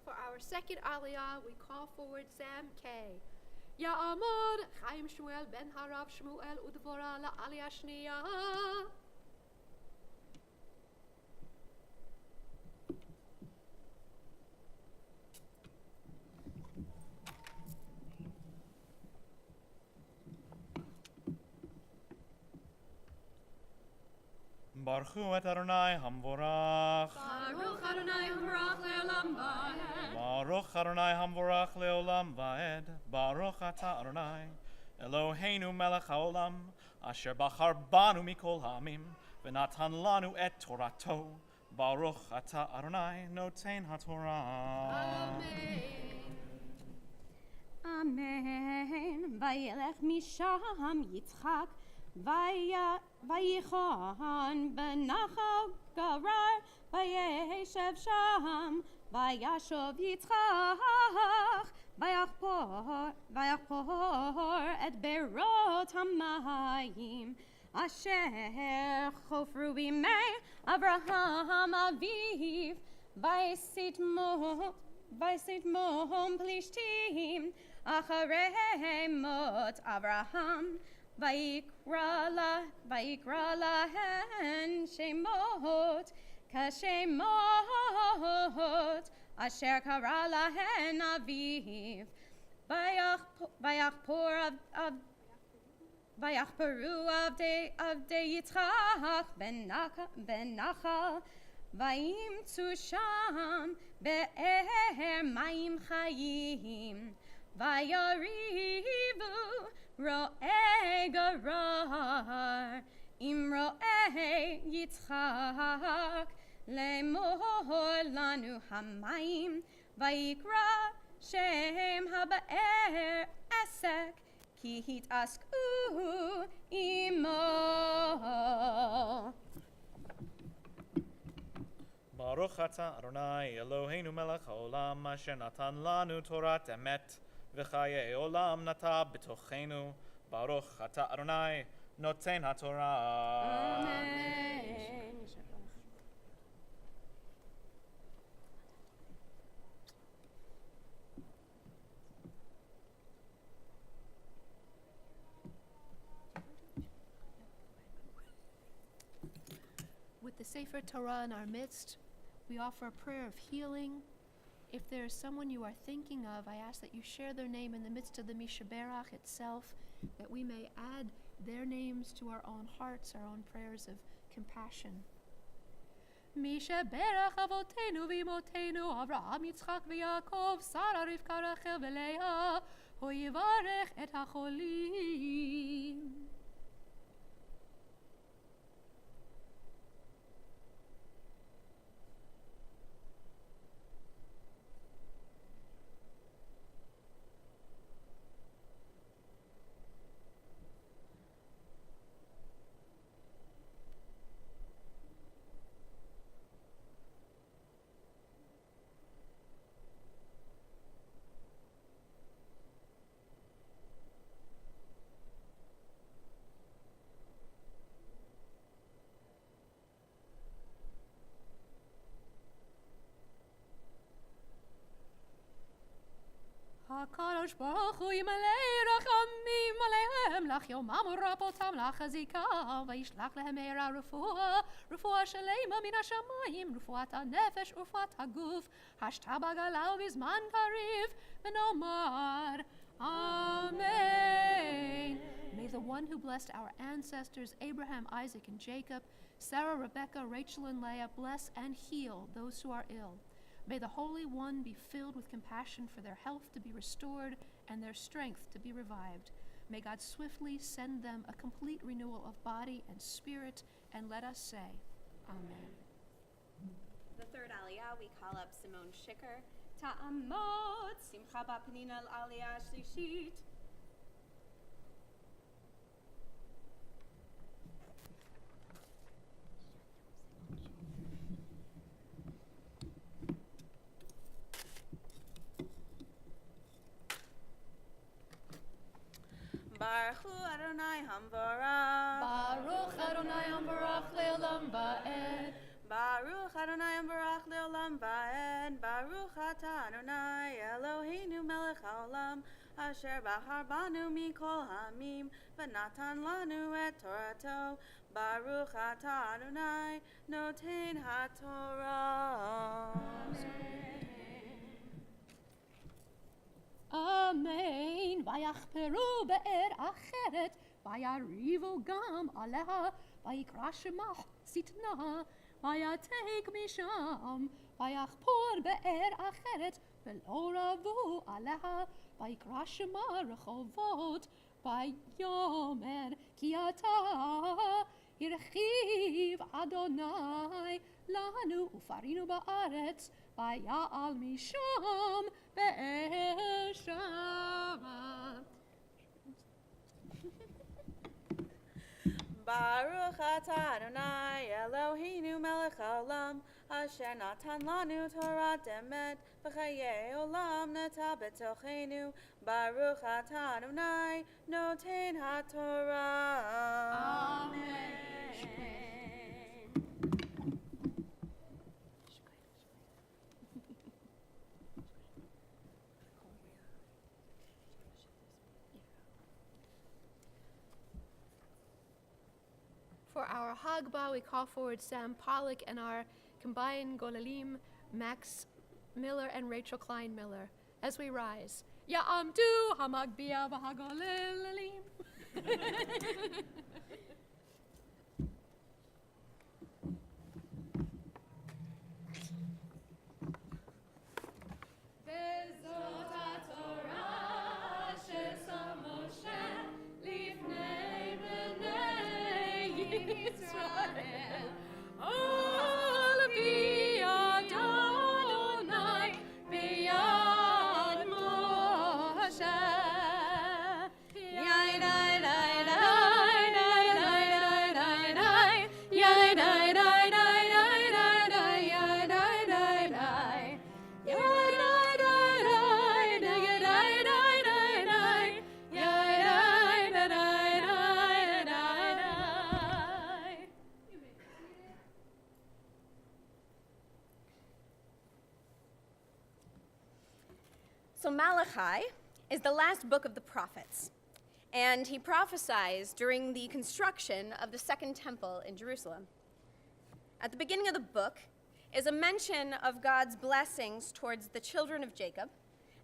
For our second aliyah, we call forward Sam K. Ya'amod Chaim Shmuel ben Harav Shmuel Udvora la'aliyah shniyah. Baruch et Adonai hamvorach. Baruch Adonai Hamvarach le'olam va'ed. Baruch Adonai hamvorach le'olam va'ed. Baruch atah Adonai Eloheinu melech haolam asher bachar banu mikol ha'amim v'natan lanu et Torato. Baruch atah Adonai noten haTorah. Amen. Vayelech misham Yitzchak vayichon benachal garar vayeshev sham vayashov Yitzchak vayachpor et berot hamayim asher chofru b'mei Avraham aviv vayisitmom plishtim acharei mot Avraham vayikra lahen shemot kashemot asher kara lahen aviv vayachporu avdei Yitzchak ben Nachal vayimtzu sham be'er mayim chayim vayarivu ro'ei garar im ro'ei Yitzchak lemor lanu hamayim vayikra shem haba'er esek ki hitasku imo. Baruch atah Adonai Eloheinu melech haolam asher natan lanu Torat emet v'chayei olam nata b'tochenu. Baruch atah Adonai noten haTorah. Amen. With the Sefer Torah in our midst, we offer a prayer of healing. If there is someone you are thinking of, I ask that you share their name in the midst of the Mishaberach itself, that we may add their names to our own hearts, our own prayers of compassion. Mishaberach avotenu v'imotenu Avraham Yitzchak v'Yaakov Sarah Rivka Rachel v'Leah hu yivarech et hacholim. הקדוש ברוך הוא ימלא רחמים עליהם, לך יומם ורפא אותם לחזיקה, וישלח להם מהרה רפואה שלמה מן השמיים, רפואת הנפש ורפואת הגוף, השתה בגלה ובזמן קריב, ונאמר Amen. May the one who blessed our ancestors, Abraham, Isaac, and Jacob, Sarah, Rebekah, Rachel, and Leah, bless and heal those who are ill. May the Holy One be filled with compassion for their health to be restored and their strength to be revived. May God swiftly send them a complete renewal of body and spirit, and let us say, Amen. The third aliyah, we call up Simone Schicker. Ta'amot, Simcha Ba'Penina al-Aliyah Shlishit. Baruch Adonai Hamvarach. Baruch Adonai Ambarach Le'olam Va'ed. Baruch Adonai Ambarach Le'olam Va'ed. Baruch Ata Adonai Eloheinu Melech HaOlam Asher Bahar Banu Mikol Hamim V'natan Lanu Et Torato. Baruch Ata Adonai Noten HaTorah. Amen. ויחפרו באר אחרת, ויריבו גם עליה, ויקרא שמה שטנה, ויתק משם, ויחפור באר אחרת, ולא רבו עליה, ויקרא שמה רחובות, ויאמר כי אתה הרחיב אדוני לנו ופרינו בארץ, ויעל משם באר שמה. Baruch Ata Adonai Eloheinu Melech HaOlam Asher Natan Lanu Torah Emet V'chayei Olam Nata B'tochenu Baruch Ata Adonai Noten HaTorah. Amen. For our Hagbah, we call forward Sam Pollock and our combined Golalim, Max Miller and Rachel Klein Miller. As we rise, Ya'amdu Hamagbia Bahagolalim. So Malachi is the last book of the prophets, and he prophesies during the construction of the Second Temple in Jerusalem. At the beginning of the book is a mention of God's blessings towards the children of Jacob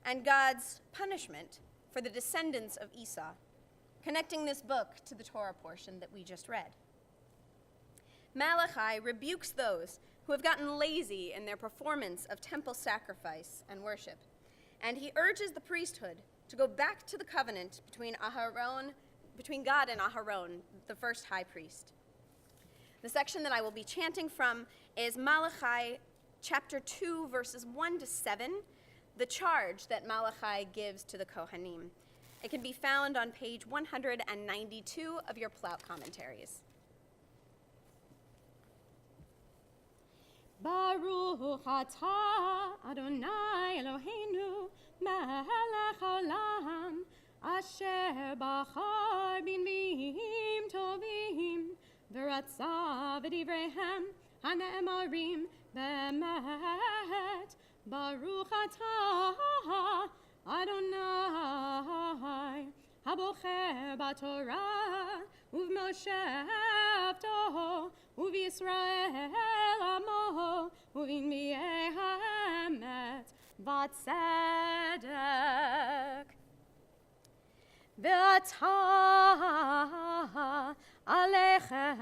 and God's punishment for the descendants of Esau, connecting this book to the Torah portion that we just read. Malachi rebukes those who have gotten lazy in their performance of temple sacrifice and worship, and he urges the priesthood to go back to the covenant between God and Aharon, the first high priest. The section that I will be chanting from is Malachi chapter 2, verses 1 to 7, the charge that Malachi gives to the Kohanim. It can be found on page 192 of your Plout commentaries. Baruch atah Adonai Eloheinu melech haolam asher bachar b'nbiim tovim v'ratza v'divreihem hane'emarim b'emet. Baruch atah Adonai בוחר בתורה, ובמשה עבדו, ובישראל עמו, ובנביאי האמת והצדק. ועתה עליכם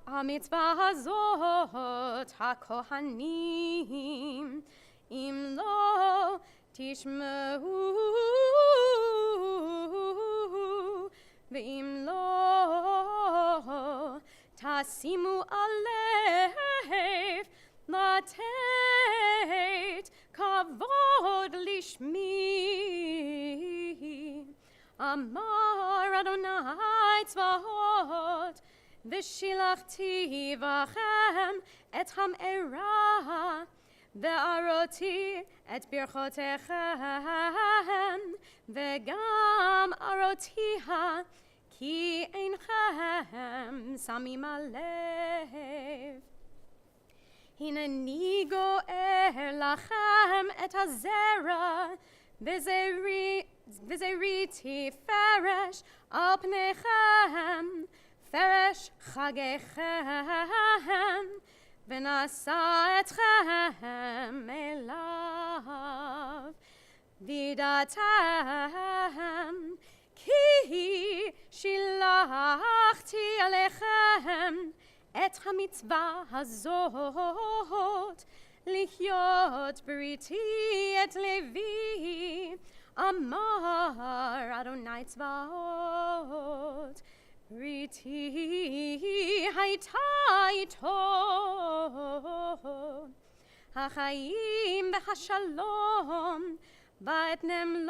המצווה הזאת, הכהנים, אם לא תשמעו, ואם לא תשימו הלב לתת כבוד לשמי, אמר אדוני צבאות, ושילחתי בכם את המארה, וארותי את ברכותיכם, וגם ארותיה, כי אינכם שמים הלב. הנני גואר לכם את הזרע, וזריתי פרש על פניכם, פרש חגיכם, ונשא אתכם אליו. וידעתם כי שילחתי עליכם את המצווה הזאת, לחיות בריתי את לוי, אמר אדוני צבאות. בריתי הייתה איתו, החיים והשלום, ואתנם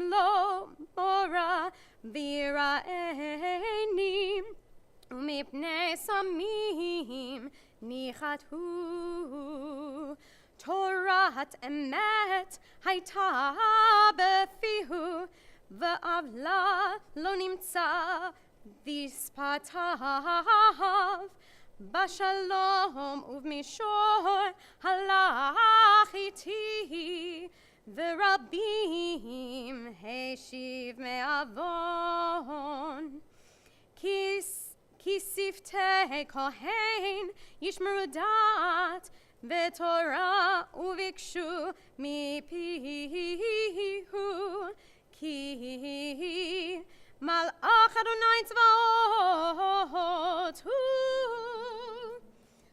לו מורה ויראני, ומפני סמים ניחתו. תורת אמת הייתה בפיהו, ועוולה לא נמצא בשפתיו. בשלום ובמישור הלך איתי, ורבים השיב מעוון. כי שפתי כהן ישמרו דעת ותורה, וביקשו מפיהו, כי מלאך אדוני צבאות הוא.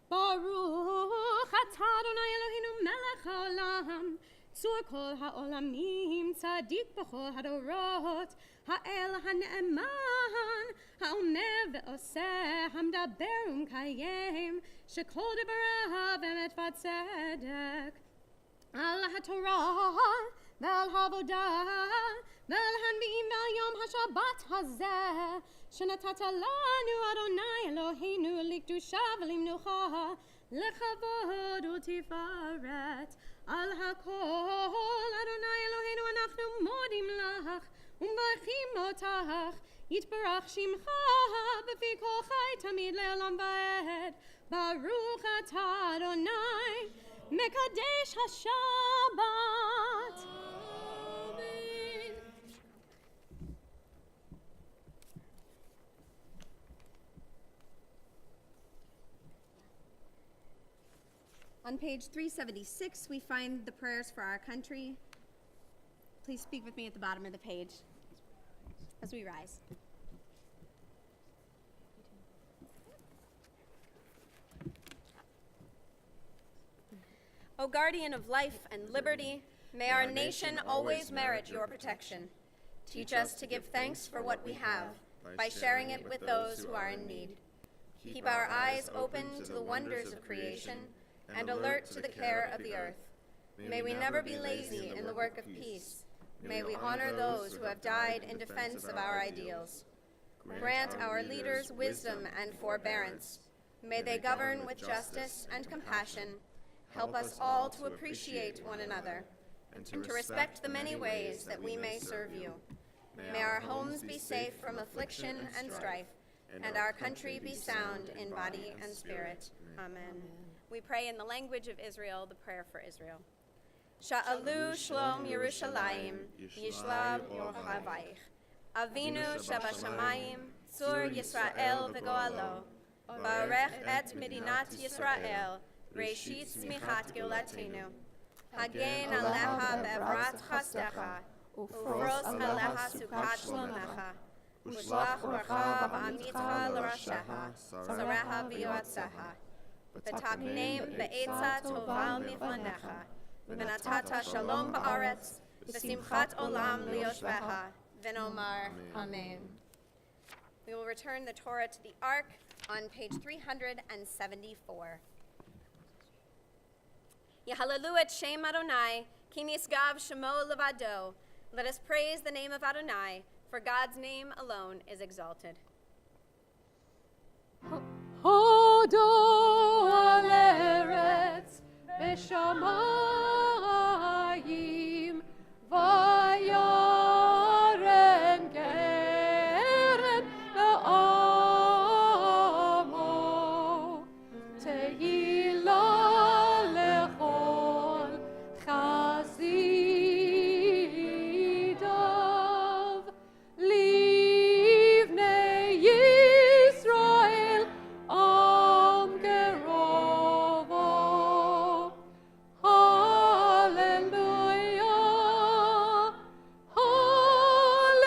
ברוך אתה אדוני אלוהינו מלך העולם, צור כל העולמים, צדיק בכל הדורות, האל הנאמן, האומר ועושה, המדבר ומקיים, שכל דבריו אמת וצדק. על התורה ועל העבודה ועל הנביאים ועל יום השבת הזה, שנתת לנו אדוני אלוהינו לקדושה ולמנוחה, לכבוד ותפארת. על הכל אדוני אלוהינו אנחנו מודים לך ומברכים אותך, יתברך שמך בפי כל חי תמיד לעולם ועד. ברוך אתה אדוני מקדש השבת. On page 376, we find the prayers for our country. Please speak with me at the bottom of the page as we rise. O guardian of life and liberty, may our nation always merit your protection. Teach us to give thanks for what we have by sharing it with those who are in need. Keep our eyes open to the wonders of creation and alert to the care of the earth. May we never be lazy in the work of peace. May we honor those who have died in defense of our ideals. Grant our leaders wisdom and forbearance. May they govern with justice and compassion. Help us all to appreciate one another and to respect the many ways that we may serve you. May our homes be safe from affliction and strife, and our country be sound in body and spirit. Amen. We pray in the language of Israel the prayer for Israel. Sha'alu Shlom Yerushalayim, Yishlav Yorchavaich. Avinu Shabashamayim, Tzur Yisrael V'goalo. Barech et Medinat Yisrael, Reshit Tzmichat Geulatenu. Hagen Alecha Be'evrat Chastecha, Ufros Alecha Sukat Shlomecha. Ushlach Bracha V'amitcha L'Rasheha, Sareha V'yoatzeha. V'taknem Be'etza Toval Miflanecha. V'natata Shalom Ba'aretz, V'simchat Olam Liyoshveha. V'nomar Amen. We will return the Torah to the Ark on page 374. Yehalalu et Shem Adonai, ki nisgav shemo levado. Let us praise the name of Adonai, for God's name alone is exalted. Hodo al eretz v'shamayim vayaren keren le'amo tehillah lechol chazidav livnei Yisrael am kerovo. Hallelujah, hallelujah.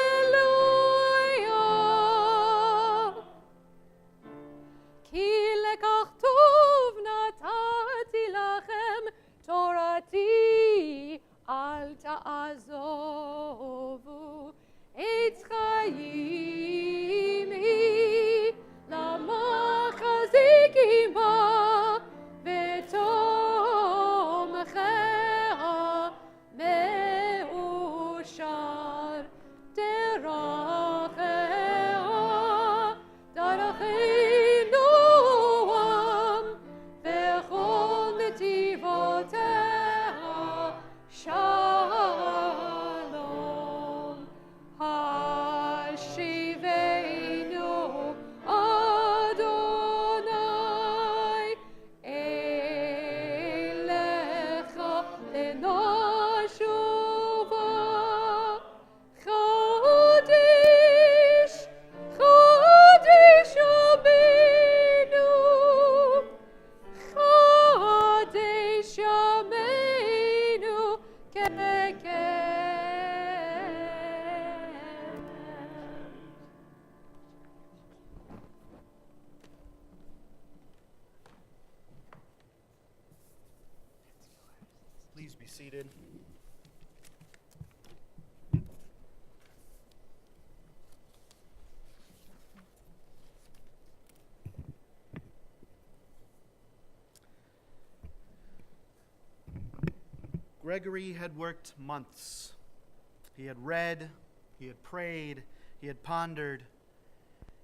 Ki lekach tov natati lachem torati al ta'azovu etz chayim hi lama chazikim ba v'tomcheha me'ushar deracheha daracheinu am v'chol netivoteha shalom. Hashiveinu Adonai elecha lenashuva. Chodesh, Chodesh Yameinu, Chodesh Yameinu Keken. Please be seated. Gregory had worked months. He had read, he had prayed, he had pondered.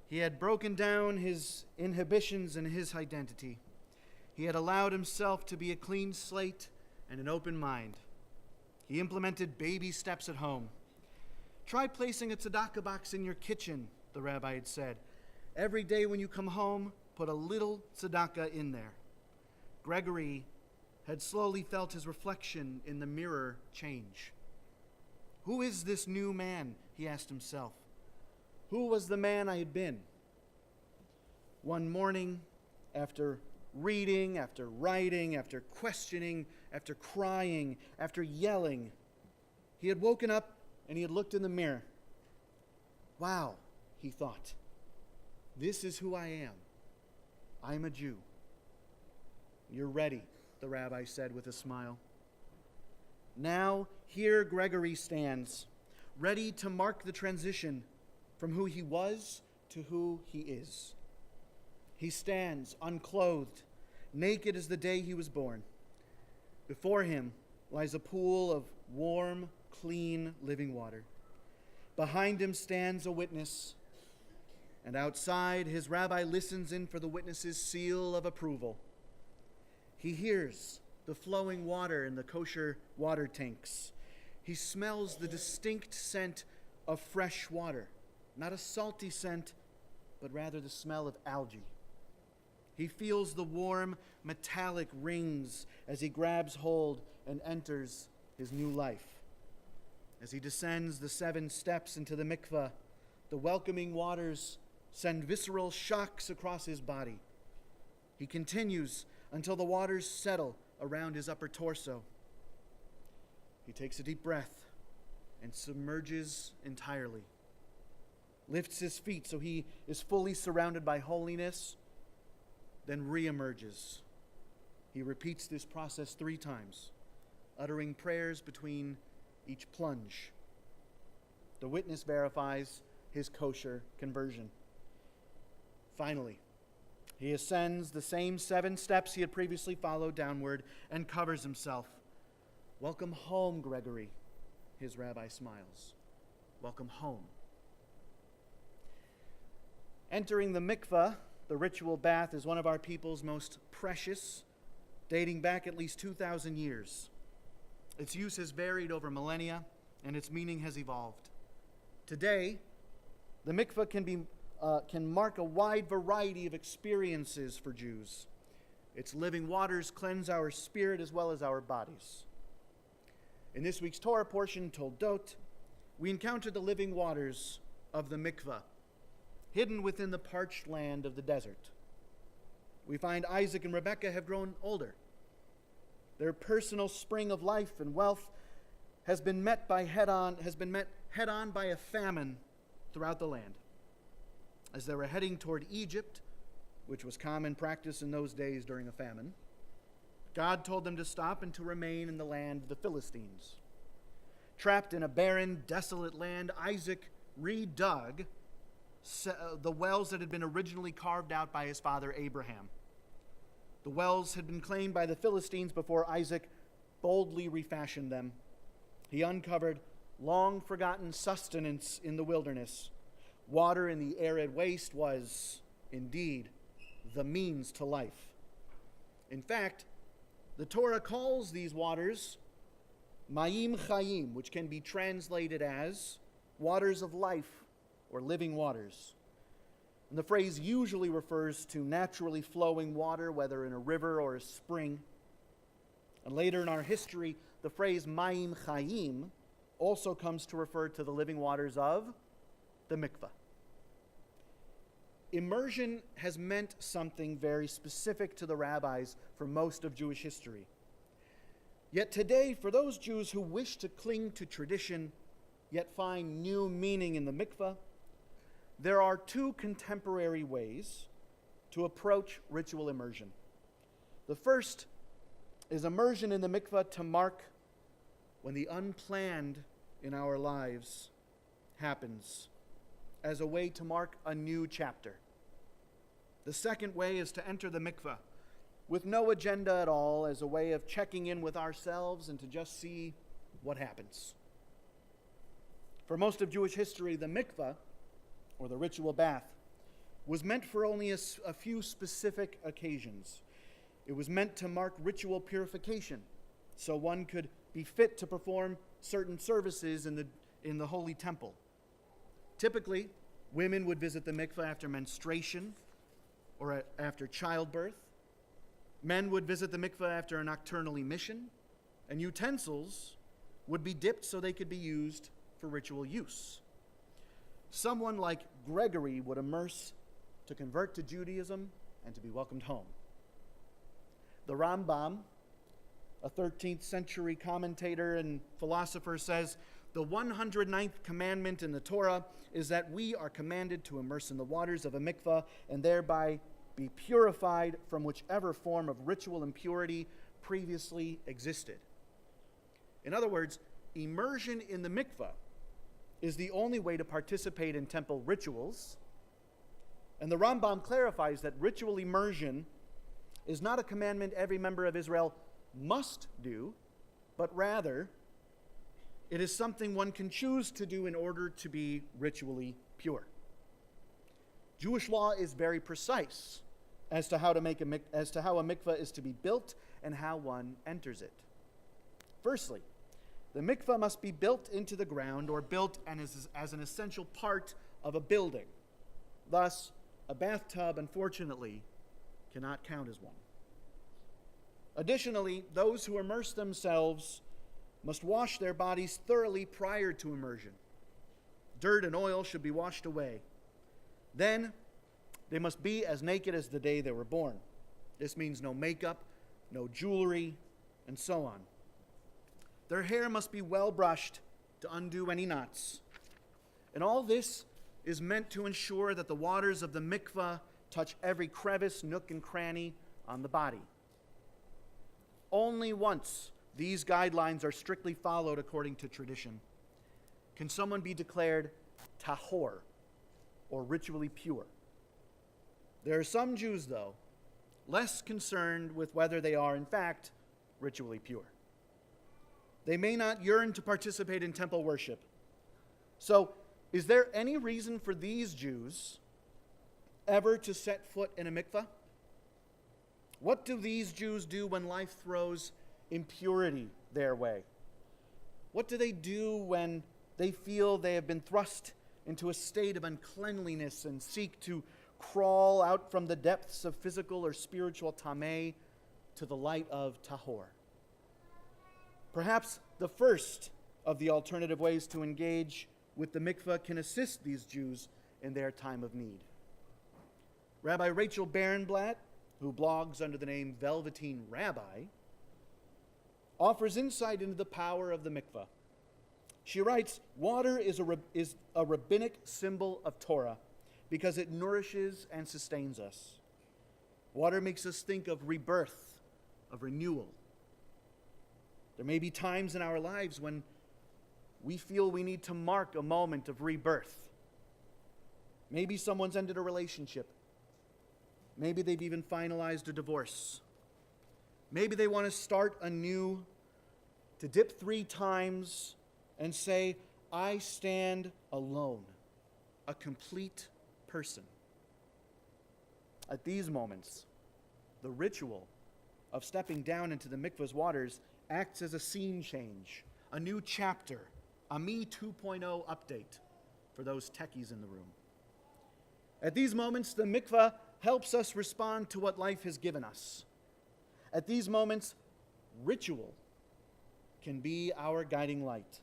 He had broken down his inhibitions and his identity. He had allowed himself to be a clean slate and an open mind. He implemented baby steps at home. Try placing a tzedakah box in your kitchen, the rabbi had said. Every day when you come home, put a little tzedakah in there. Gregory had slowly felt his reflection in the mirror change. Who is this new man? He asked himself. Who was the man I had been? One morning, after reading, after writing, after questioning, after crying, after yelling, he had woken up and he had looked in the mirror. Wow, he thought. This is who I am. I'm a Jew. You're ready, the rabbi said with a smile. Now, here Gregory stands, ready to mark the transition from who he was to who he is. He stands unclothed, naked as the day he was born. Before him lies a pool of warm, clean, living water. Behind him stands a witness, and outside his rabbi listens in for the witness's seal of approval. He hears the flowing water in the kosher water tanks. He smells the distinct scent of fresh water, not a salty scent, but rather the smell of algae. He feels the warm, metallic rings as he grabs hold and enters his new life. As he descends the 7 steps into the mikveh, the welcoming waters send visceral shocks across his body. He continues until the waters settle around his upper torso. He takes a deep breath and submerges entirely. Lifts his feet so he is fully surrounded by holiness, then reemerges. He repeats this process 3 times, uttering prayers between each plunge. The witness verifies his kosher conversion. Finally, he ascends the same 7 steps he had previously followed downward and covers himself. "Welcome home, Gregory," his rabbi smiles. "Welcome home." Entering the mikveh, the ritual bath, is one of our people's most precious, dating back at least 2,000 years. Its use has varied over millennia, and its meaning has evolved. Today, the mikveh can mark a wide variety of experiences for Jews. Its living waters cleanse our spirit as well as our bodies. In this week's Torah portion, Toldot, we encounter the living waters of the mikveh, hidden within the parched land of the desert. We find Isaac and Rebekah have grown older. Their personal spring of life and wealth has been met head on by a famine throughout the land. As they were heading toward Egypt, which was common practice in those days during a famine, God told them to stop and to remain in the land of the Philistines. Trapped in a barren, desolate land, Isaac redug the wells that had been originally carved out by his father Abraham. The wells had been claimed by the Philistines before Isaac boldly refashioned them. He uncovered long-forgotten sustenance in the wilderness. Water in the arid waste was, indeed, the means to life. In fact, the Torah calls these waters Mayim Chayim, which can be translated as waters of life or living waters. And the phrase usually refers to naturally flowing water, whether in a river or a spring. And later in our history, the phrase Mayim Chayim also comes to refer to the living waters of the mikveh. Immersion has meant something very specific to the rabbis for most of Jewish history. Yet today, for those Jews who wish to cling to tradition, yet find new meaning in the mikveh, there are 2 contemporary ways to approach ritual immersion. The first is immersion in the mikveh to mark when the unplanned in our lives happens, as a way to mark a new chapter. The second way is to enter the mikveh with no agenda at all, as a way of checking in with ourselves and to just see what happens. For most of Jewish history, the mikveh, or the ritual bath, was meant for only a few specific occasions. It was meant to mark ritual purification, so one could be fit to perform certain services in the holy temple. Typically, women would visit the mikveh after menstruation or after childbirth. Men would visit the mikveh after a nocturnal emission, and utensils would be dipped so they could be used for ritual use. Someone like Gregory would immerse to convert to Judaism and to be welcomed home. The Rambam, a 13th century commentator and philosopher, says, "The 109th commandment in the Torah is that we are commanded to immerse in the waters of a mikveh and thereby be purified from whichever form of ritual impurity previously existed." In other words, immersion in the mikveh is the only way to participate in temple rituals. And the Rambam clarifies that ritual immersion is not a commandment every member of Israel must do, but rather it is something one can choose to do in order to be ritually pure. Jewish law is very precise as to how a mikveh is to be built and how one enters it. Firstly, the mikveh must be built into the ground or built as an essential part of a building. Thus, a bathtub, unfortunately, cannot count as one. Additionally, those who immerse themselves must wash their bodies thoroughly prior to immersion. Dirt and oil should be washed away. Then they must be as naked as the day they were born. This means no makeup, no jewelry, and so on. Their hair must be well brushed to undo any knots. And all this is meant to ensure that the waters of the mikvah touch every crevice, nook, and cranny on the body. Only once these guidelines are strictly followed according to tradition can someone be declared tahor, or ritually pure. There are some Jews, though, less concerned with whether they are, in fact, ritually pure. They may not yearn to participate in temple worship. So, is there any reason for these Jews ever to set foot in a mikvah? What do these Jews do when life throws impurity their way? What do they do when they feel they have been thrust into a state of uncleanliness and seek to crawl out from the depths of physical or spiritual tameh to the light of tahor? Perhaps the first of the alternative ways to engage with the mikvah can assist these Jews in their time of need. Rabbi Rachel Barenblatt, who blogs under the name Velveteen Rabbi, offers insight into the power of the mikvah. She writes, water is a rabbinic symbol of Torah because it nourishes and sustains us. Water makes us think of rebirth, of renewal. There may be times in our lives when we feel we need to mark a moment of rebirth. Maybe someone's ended a relationship. Maybe they've even finalized a divorce. Maybe they want to start anew, to dip 3 times and say, I stand alone, a complete person. At these moments, the ritual of stepping down into the mikvah's waters acts as a scene change, a new chapter, a Me 2.0 update for those techies in the room. At these moments, the mikvah helps us respond to what life has given us. At these moments, ritual can be our guiding light.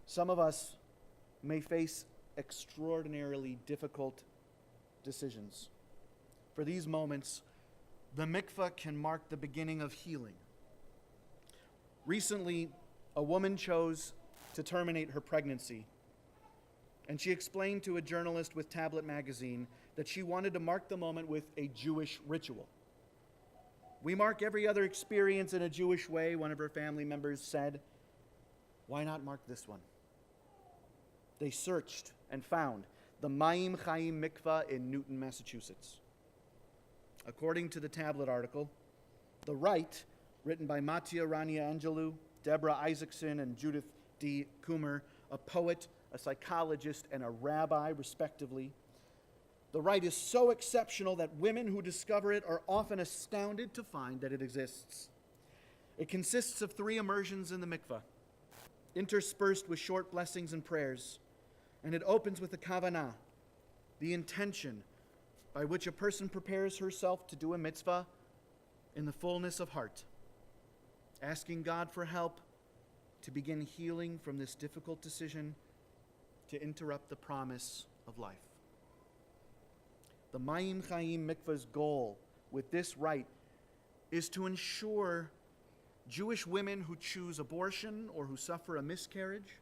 Some of us may face extraordinarily difficult decisions. For these moments, the mikvah can mark the beginning of healing. Recently, a woman chose to terminate her pregnancy, and she explained to a journalist with Tablet magazine that she wanted to mark the moment with a Jewish ritual. We mark every other experience in a Jewish way, one of her family members said. Why not mark this one? They searched and found the Mayim Chaim Mikvah in Newton, Massachusetts. According to the Tablet article, the rite, written by Mattia Rania Angelou, Deborah Isaacson, and Judith D. Coomer, a poet, a psychologist, and a rabbi, respectively. The rite is so exceptional that women who discover it are often astounded to find that it exists. It consists of 3 immersions in the mikvah, interspersed with short blessings and prayers, and it opens with a kavanah, the intention by which a person prepares herself to do a mitzvah in the fullness of heart, asking God for help to begin healing from this difficult decision to interrupt the promise of life. The Mayim Chaim Mikvah's goal with this rite is to ensure Jewish women who choose abortion or who suffer a miscarriage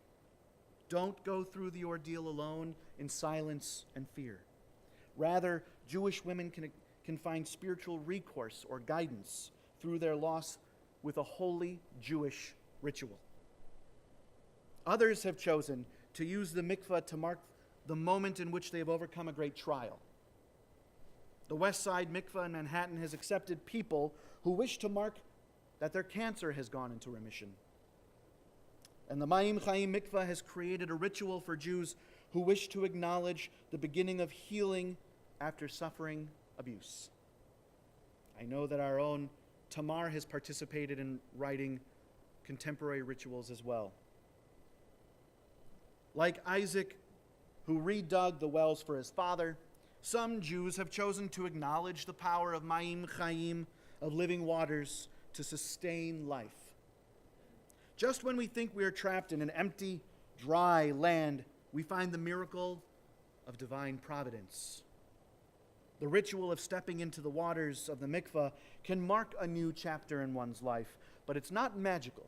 don't go through the ordeal alone in silence and fear. Rather, Jewish women can find spiritual recourse or guidance through their loss with a holy Jewish ritual. Others have chosen to use the mikvah to mark the moment in which they have overcome a great trial. The West Side Mikvah in Manhattan has accepted people who wish to mark that their cancer has gone into remission. And the Mayim Chaim Mikvah has created a ritual for Jews who wish to acknowledge the beginning of healing after suffering abuse. I know that our own Tamar has participated in writing contemporary rituals as well. Like Isaac, who redug the wells for his father, some Jews have chosen to acknowledge the power of Mayim Chaim, of living waters, to sustain life Just when we think we are trapped in an empty, dry land, we find the miracle of divine providence. The ritual of stepping into the waters of the mikveh can mark a new chapter in one's life, but it's not magical.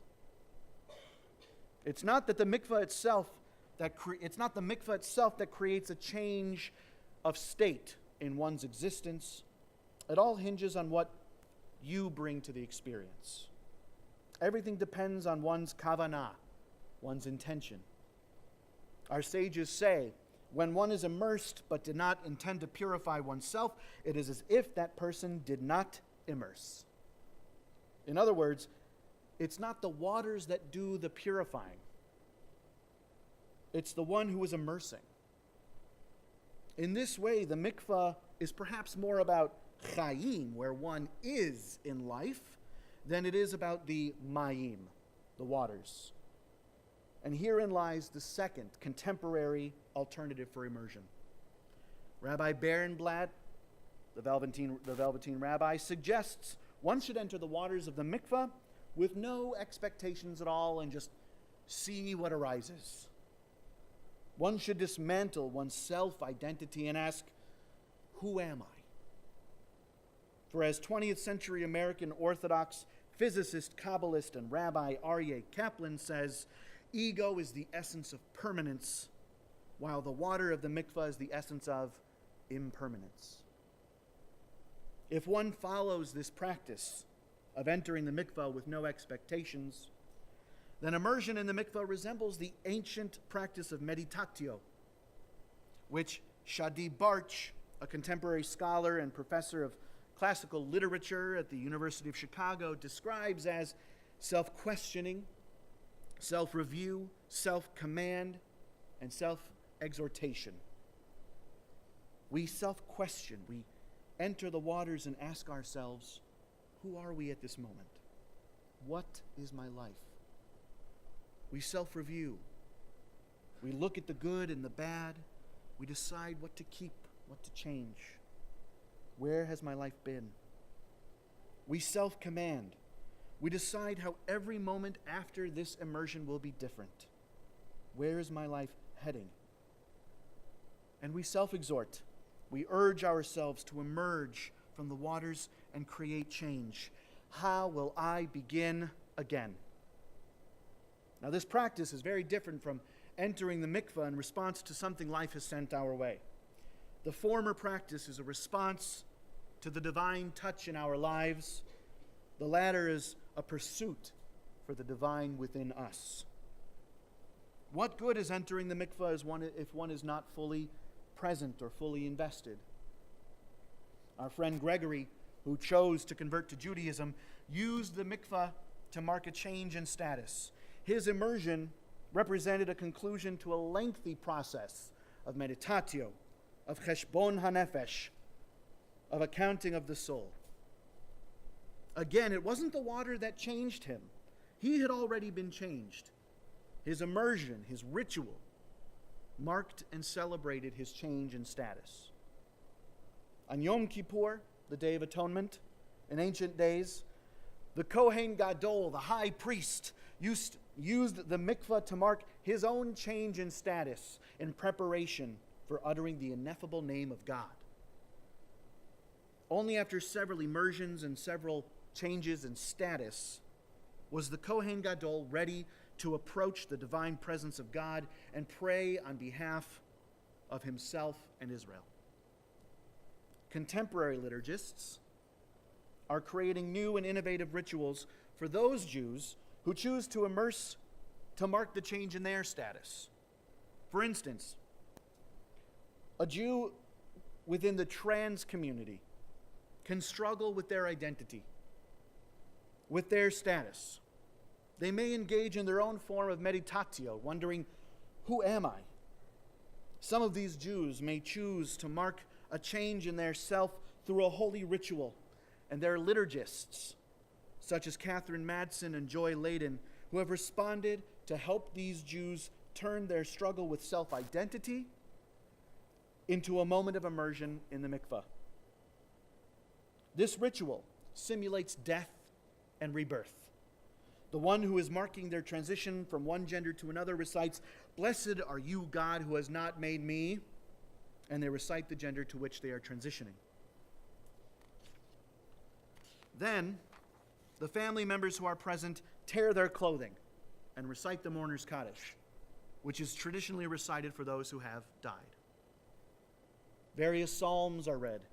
It's not that the mikveh itself that creates a change of state in one's existence. It all hinges on what you bring to the experience. Everything depends on one's kavanah, one's intention. Our sages say, when one is immersed but did not intend to purify oneself, it is as if that person did not immerse. In other words, it's not the waters that do the purifying. It's the one who is immersing. In this way, the mikveh is perhaps more about chayim, where one is in life, than it is about the mayim, the waters. And herein lies the second contemporary alternative for immersion. Rabbi Barenblatt, the Velveteen Rabbi, suggests one should enter the waters of the mikveh with no expectations at all and just see what arises. One should dismantle one's self-identity and ask, who am I? For as 20th century American Orthodox physicist, Kabbalist, and Rabbi Aryeh Kaplan says, ego is the essence of permanence, while the water of the mikveh is the essence of impermanence. If one follows this practice of entering the mikveh with no expectations, then immersion in the mikveh resembles the ancient practice of meditatio, which Shadi Barch, a contemporary scholar and professor of classical literature at the University of Chicago, describes as self-questioning, self-review, self-command, and self-exhortation. We self-question. We enter the waters and ask ourselves, who are we at this moment? What is my life? We self-review. We look at the good and the bad. We decide what to keep, what to change. Where has my life been? We self-command. We decide how every moment after this immersion will be different. Where is my life heading? And we self-exhort. We urge ourselves to emerge from the waters and create change. How will I begin again? Now, this practice is very different from entering the mikveh in response to something life has sent our way. The former practice is a response to the divine touch in our lives. The latter is a pursuit for the divine within us. What good is entering the mikveh if one is not fully present or fully invested? Our friend Gregory, who chose to convert to Judaism, used the mikveh to mark a change in status. His immersion represented a conclusion to a lengthy process of meditatio, of cheshbon hanefesh, of accounting of the soul. Again, it wasn't the water that changed him. He had already been changed. His immersion, his ritual, marked and celebrated his change in status. On Yom Kippur, the Day of Atonement, in ancient days, the Kohen Gadol, the high priest, used the mikveh to mark his own change in status in preparation for uttering the ineffable name of God. Only after several immersions and several changes in status was the Kohen Gadol ready to approach the divine presence of God and pray on behalf of himself and Israel. Contemporary liturgists are creating new and innovative rituals for those Jews who choose to immerse to mark the change in their status. For instance, a Jew within the trans community can struggle with their identity, with their status. They may engage in their own form of meditatio, wondering, who am I? Some of these Jews may choose to mark a change in their self through a holy ritual, and their liturgists, such as Catherine Madsen and Joy Layden, who have responded to help these Jews turn their struggle with self-identity into a moment of immersion in the mikveh. This ritual simulates death and rebirth. The one who is marking their transition from one gender to another recites, "Blessed are you, God, who has not made me," and they recite the gender to which they are transitioning. Then, the family members who are present tear their clothing and recite the mourner's Kaddish, which is traditionally recited for those who have died. Various psalms are read,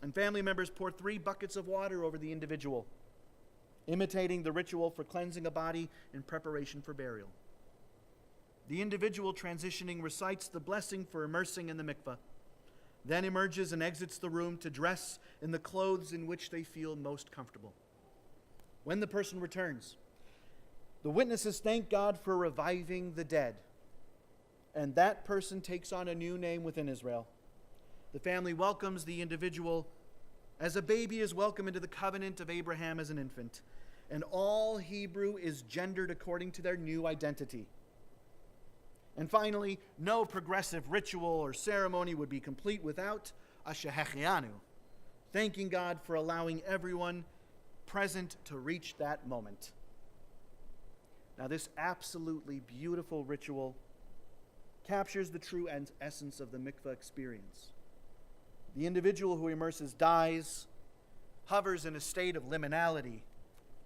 and family members pour 3 buckets of water over the individual, imitating the ritual for cleansing a body in preparation for burial. The individual transitioning recites the blessing for immersing in the mikveh, then emerges and exits the room to dress in the clothes in which they feel most comfortable. When the person returns, the witnesses thank God for reviving the dead, and that person takes on a new name within Israel. The family welcomes the individual as a baby is welcomed into the covenant of Abraham as an infant, and all Hebrew is gendered according to their new identity. And finally, no progressive ritual or ceremony would be complete without a shehechianu, thanking God for allowing everyone present to reach that moment. Now, this absolutely beautiful ritual captures the true essence of the mikveh experience. The individual who immerses dies, hovers in a state of liminality,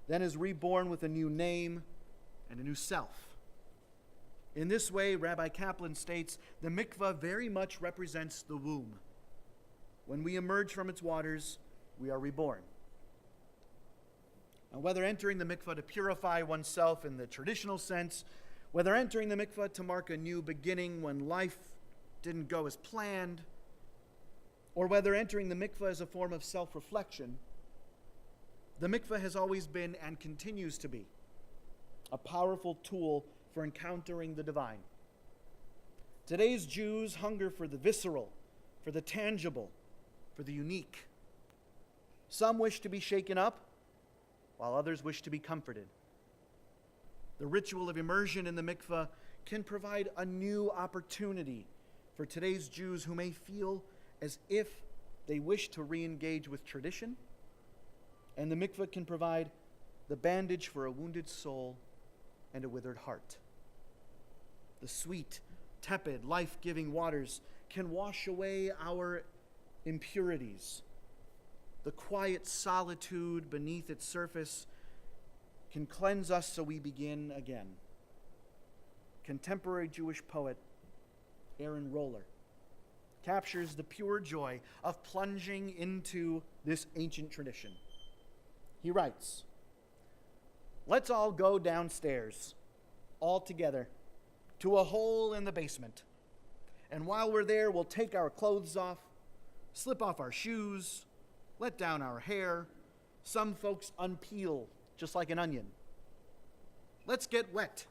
then is reborn with a new name and a new self. In this way, Rabbi Kaplan states, the mikveh very much represents the womb. When we emerge from its waters, we are reborn. Now, whether entering the mikveh to purify oneself in the traditional sense, whether entering the mikveh to mark a new beginning when life didn't go as planned, or whether entering the mikveh as a form of self-reflection, the mikveh has always been and continues to be a powerful tool for encountering the divine. Today's Jews hunger for the visceral, for the tangible, for the unique. Some wish to be shaken up, while others wish to be comforted. The ritual of immersion in the mikveh can provide a new opportunity for today's Jews who may feel as if they wish to re-engage with tradition, and the mikveh can provide the bandage for a wounded soul and a withered heart. The sweet, tepid, life-giving waters can wash away our impurities. The quiet solitude beneath its surface can cleanse us so we begin again. Contemporary Jewish poet Aaron Roller captures the pure joy of plunging into this ancient tradition. He writes, "Let's all go downstairs, all together, to a hole in the basement. And while we're there, we'll take our clothes off, slip off our shoes, let down our hair. Some folks unpeel just like an onion. Let's get wet,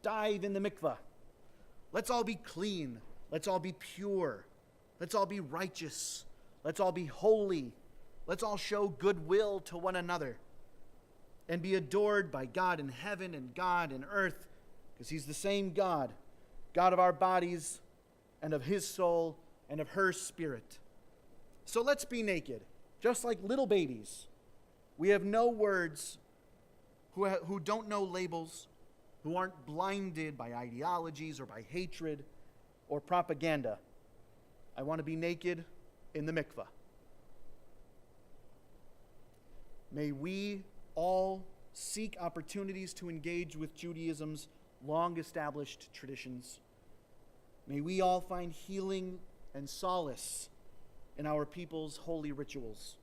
dive in the mikveh. Let's all be clean. Let's all be pure. Let's all be righteous. Let's all be holy. Let's all show goodwill to one another and be adored by God in heaven and God in earth, because he's the same God, God of our bodies and of his soul and of her spirit. So let's be naked, just like little babies. We have no words, who don't know labels, who aren't blinded by ideologies or by hatred or propaganda. I want to be naked in the mikveh." May we all seek opportunities to engage with Judaism's long-established traditions. May we all find healing and solace in our people's holy rituals.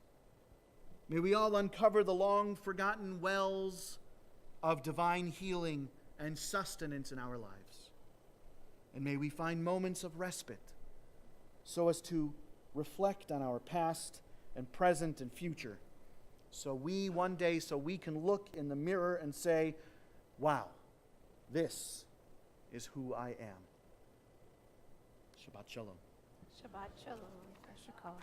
May we all uncover the long-forgotten wells of divine healing and sustenance in our lives. And may we find moments of respite so as to reflect on our past and present and future. So we can look in the mirror and say, wow, this is who I am. Shabbat Shalom. Shabbat Shalom. Yasher Koach.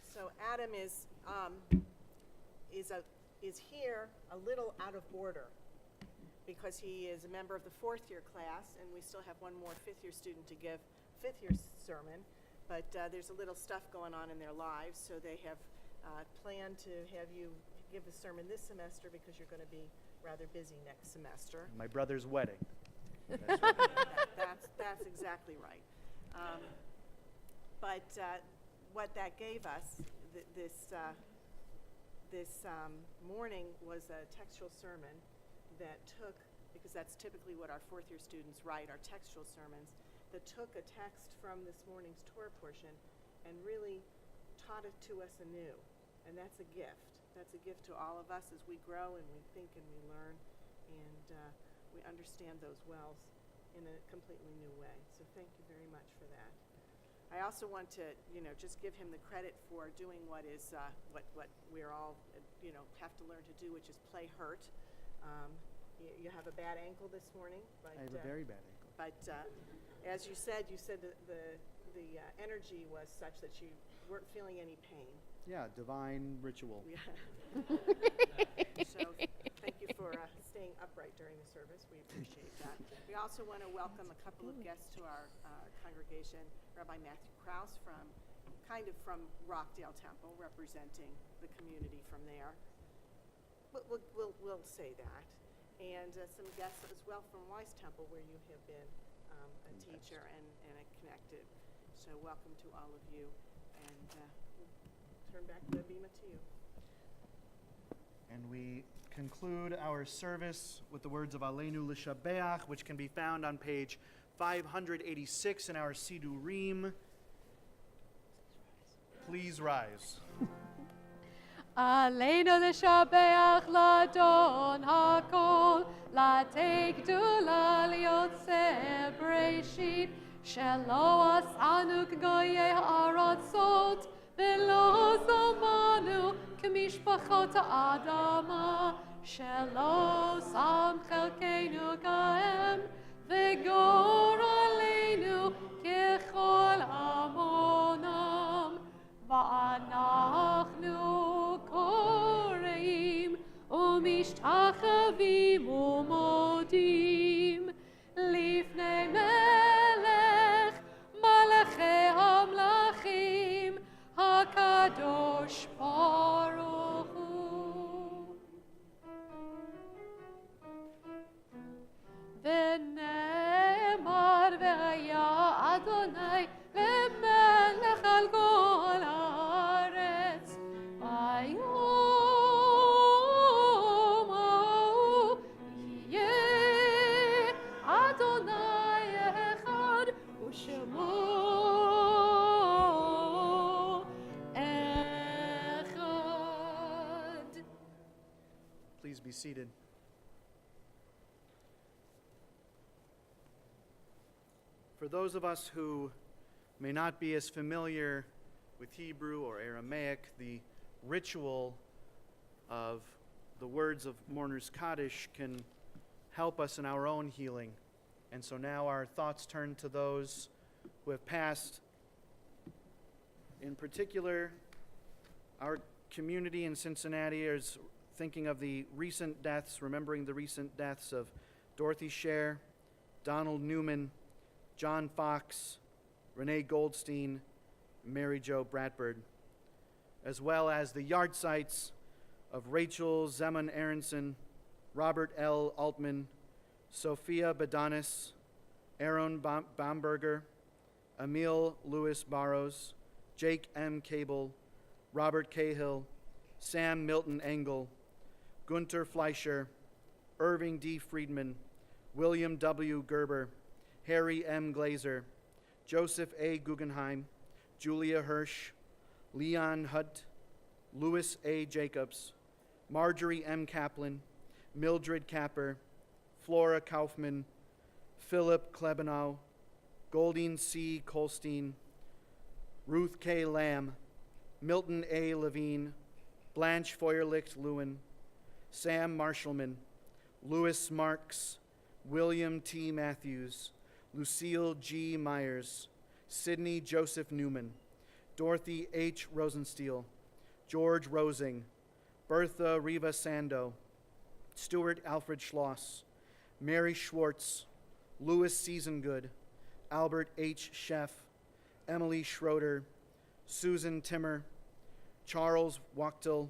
So Adam is here a little out of order because he is a member of the 4th year class, and we still have one more 5th year student to give 5th year sermon. but there's a little stuff going on in their lives, so they have planned to have you give a sermon this semester because you're going to be rather busy next semester. My brother's wedding. That's exactly right. But what that gave us this morning was a textual sermon that took, because that's typically what our fourth year students write, our textual sermons, that took a text from this morning's Torah portion and really taught it to us anew. And that's a gift. That's a gift to all of us as we grow and we think and we learn and we understand those wells in a completely new way. So thank you very much for that. I also want to, just give him the credit for doing what is what we're all, have to learn to do, which is play hurt. You have a bad ankle this morning, but I have a very bad ankle. But as you said the energy was such that you weren't feeling any pain. Yeah, divine ritual. Yeah. So thank you for staying upright during the service. We appreciate that. We also want to welcome a couple of guests to our congregation. Rabbi Matthew Krause from Rockdale Temple, representing the community from there. We'll say that. And some guests as well from Wise Temple, where you have been a teacher and a connected. So welcome to all of you. And we'll turn back the bima to you. And we conclude our service with the words of Aleinu L'Shabeach, which can be found on page 586 in our Sidurim. Please rise. עלינו לשבח לאדון הכל, לתת גדולה ליוצא בראשית, שלא עשנו כגויי הארצות, ולא זמנו כמשפחות האדמה, שלא שם חלקנו כהם, וגור עלינו ככל עמונם, ואנחנו קוראים ומשתחווים ומודים לפני מלך מלכי המלכים הקדוש ברוך הוא. ונאמר והיה אדוני למלך על כל הארץ ביום ההוא יהיה אדוני אחד ושמו אחד. Please be seated. For those of us who may not be as familiar with Hebrew or Aramaic, the ritual of the words of Mourner's Kaddish can help us in our own healing. And so now our thoughts turn to those who have passed. In particular, our community in Cincinnati is thinking of the recent deaths, remembering the recent deaths of Dorothy Scher, Donald Newman, John Fox, Renee Goldstein, Mary Jo Bradford, as well as the yard sites of Rachel Zeman Aronson, Robert L. Altman, Sophia Badanis, Aaron Bamberger, Emil Louis Barrows, Jake M. Cable, Robert Cahill, Sam Milton Engel, Gunter Fleischer, Irving D. Friedman, William W. Gerber, Harry M. Glazer, Joseph A. Guggenheim, Julia Hirsch, Leon Hutt, Louis A. Jacobs, Marjorie M. Kaplan, Mildred Capper, Flora Kaufman, Philip Klebanow, Goldine C. Kolstein, Ruth K. Lamb, Milton A. Levine, Blanche Feuerlicht Lewin, Sam Marshallman, Louis Marks, William T. Matthews, Lucille G. Myers, Sidney Joseph Newman, Dorothy H. Rosensteel, George Rosing, Bertha Riva Sando, Stuart Alfred Schloss, Mary Schwartz, Louis Seasongood, Albert H. Sheff, Emily Schroeder, Susan Timmer, Charles Wachtel,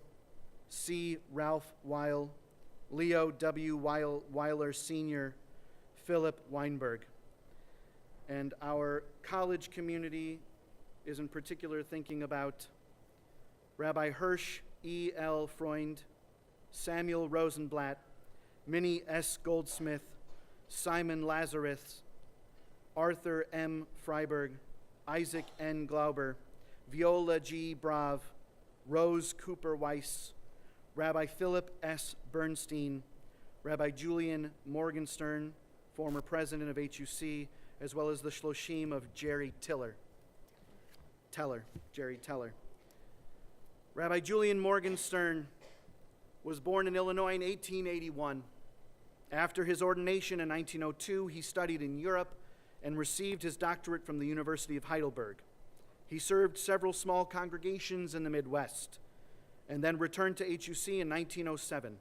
C. Ralph Weil, Leo W. Weiler Sr., Philip Weinberg. And our college community is in particular thinking about Rabbi Hirsch E. L. Freund, Samuel Rosenblatt, Minnie S. Goldsmith, Simon Lazarus, Arthur M. Freiberg, Isaac N. Glauber, Viola G. Brav, Rose Cooper Weiss, Rabbi Philip S. Bernstein, Rabbi Julian Morgenstern, former president of HUC, as well as the Shloshim of Jerry Teller. Rabbi Julian Morgenstern was born in Illinois in 1881. After his ordination in 1902, he studied in Europe and received his doctorate from the University of Heidelberg. He served several small congregations in the Midwest and then returned to HUC in 1907.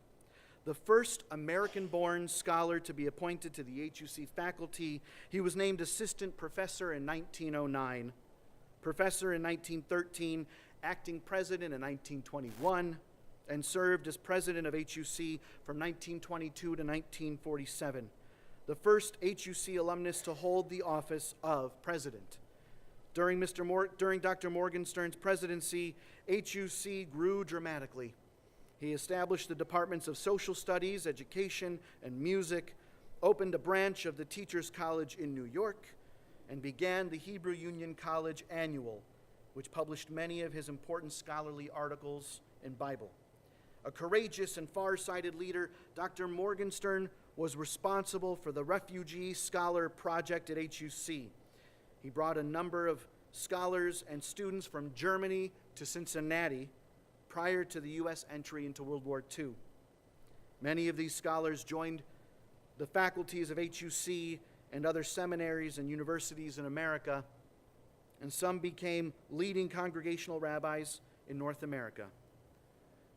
The first American-born scholar to be appointed to the HUC faculty, he was named assistant professor in 1909, professor in 1913, acting president in 1921, and served as president of HUC from 1922 to 1947, the first HUC alumnus to hold the office of president. During Dr. Morgenstern's presidency, HUC grew dramatically. He established the departments of social studies, education, and music, opened a branch of the Teachers College in New York, and began the Hebrew Union College Annual, which published many of his important scholarly articles and Bible. A courageous and far-sighted leader, Dr. Morgenstern was responsible for the Refugee Scholar Project at HUC. He brought a number of scholars and students from Germany to Cincinnati prior to the U.S. entry into World War II. Many of these scholars joined the faculties of HUC and other seminaries and universities in America, and some became leading congregational rabbis in North America.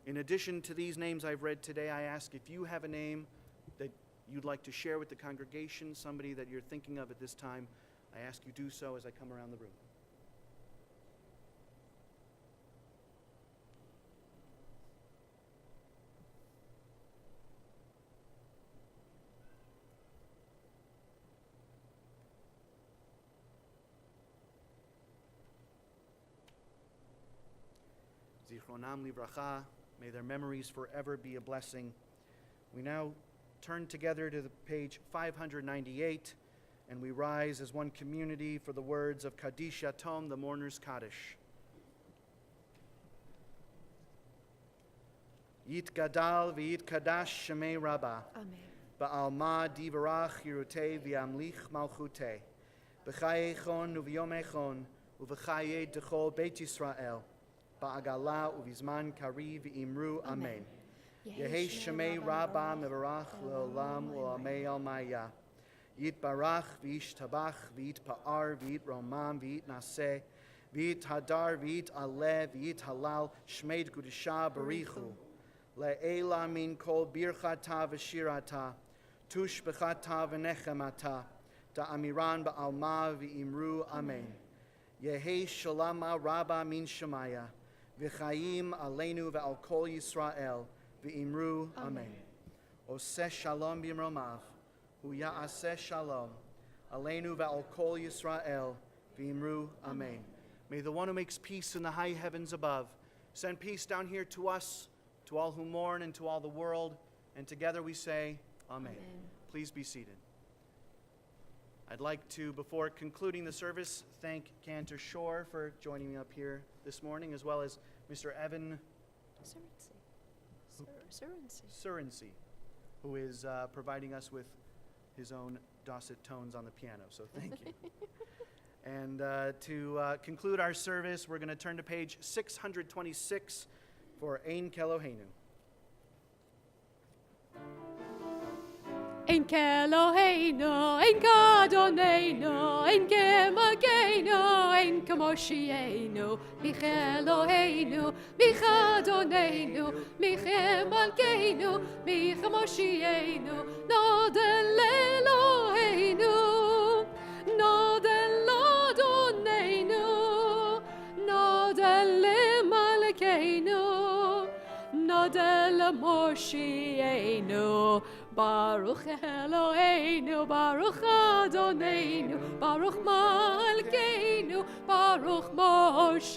In addition to these names I've read today, I ask if you have a name that you'd like to share with the congregation, somebody that you're thinking of at this time, I ask you do so as I come around the room. Zichronam livracha, may their memories forever be a blessing. We now turn together to the page 598, and we rise as one community for the words of Kaddish Yatom, the mourner's Kaddish. Yit gadal v'yit kadash shemei rabba. Amen. Ba'alma divarach yirutei v'yamlich malchutei. B'chayechon u'v'yomechon u'v'chayei dechol Beit Yisrael. Ba'agala u'vizman kari v'imru amen. Yehei shemei rabba mevarach le'olam u'amei almaya. Yit barach v'yish tabach v'yit pa'ar v'yit romam v'yit naseh v'yit hadar v'yit aleh v'yit halal shmeid kudisha barichu le'ela min kol birchata v'shirata tush b'chata v'nechemata ta'amiran ba'alma v'imru amen. Yehei shalama rabba min shemaya v'chayim aleinu v'al kol Yisrael v'imru amen. Oseh shalom b'imromav Hu ya'aseh shalom, aleinu va'al kol Yisrael, v'imru amen. May the one who makes peace in the high heavens above send peace down here to us, to all who mourn, and to all the world. And together we say, amen. Please be seated. I'd like to, before concluding the service, thank Cantor Shore for joining me up here this morning, as well as Mr. Evan Surrency, who is providing us with his own Dosset tones on the piano, so thank you. And to conclude our service, we're going to turn to page 626 for Ein Keloheinu. Ein Keloheinu, ein Gadonenu, ein Gemagenu, ein Kamoshienu, Micheloheinu, Michadonenu, Michemalkeinu, Michamoshienu, Nodel Eloheinu, Nodel Adonenu. Nodel Moshienu, Baruch Eloheinu, Baruch Adonenu, Baruch Malkeinu, Baruch Moshienu,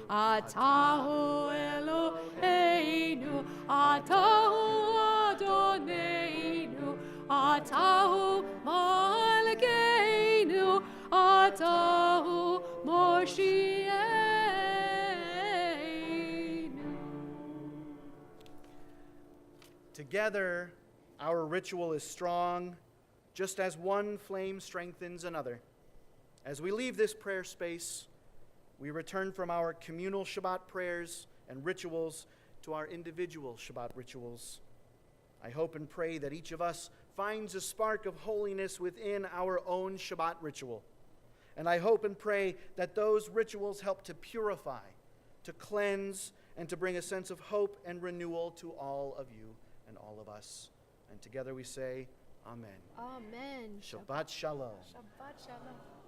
Atahu Eloheinu, Atahu Adonenu, Atahu Malkeinu, Atahu Moshienu. Together, our ritual is strong, just as one flame strengthens another. As we leave this prayer space, we return from our communal Shabbat prayers and rituals to our individual Shabbat rituals. I hope and pray that each of us finds a spark of holiness within our own Shabbat ritual. And I hope and pray that those rituals help to purify, to cleanse, and to bring a sense of hope and renewal to all of you and all of us. And together we say, Amen. Amen. Shabbat Shalom. Shabbat shalom.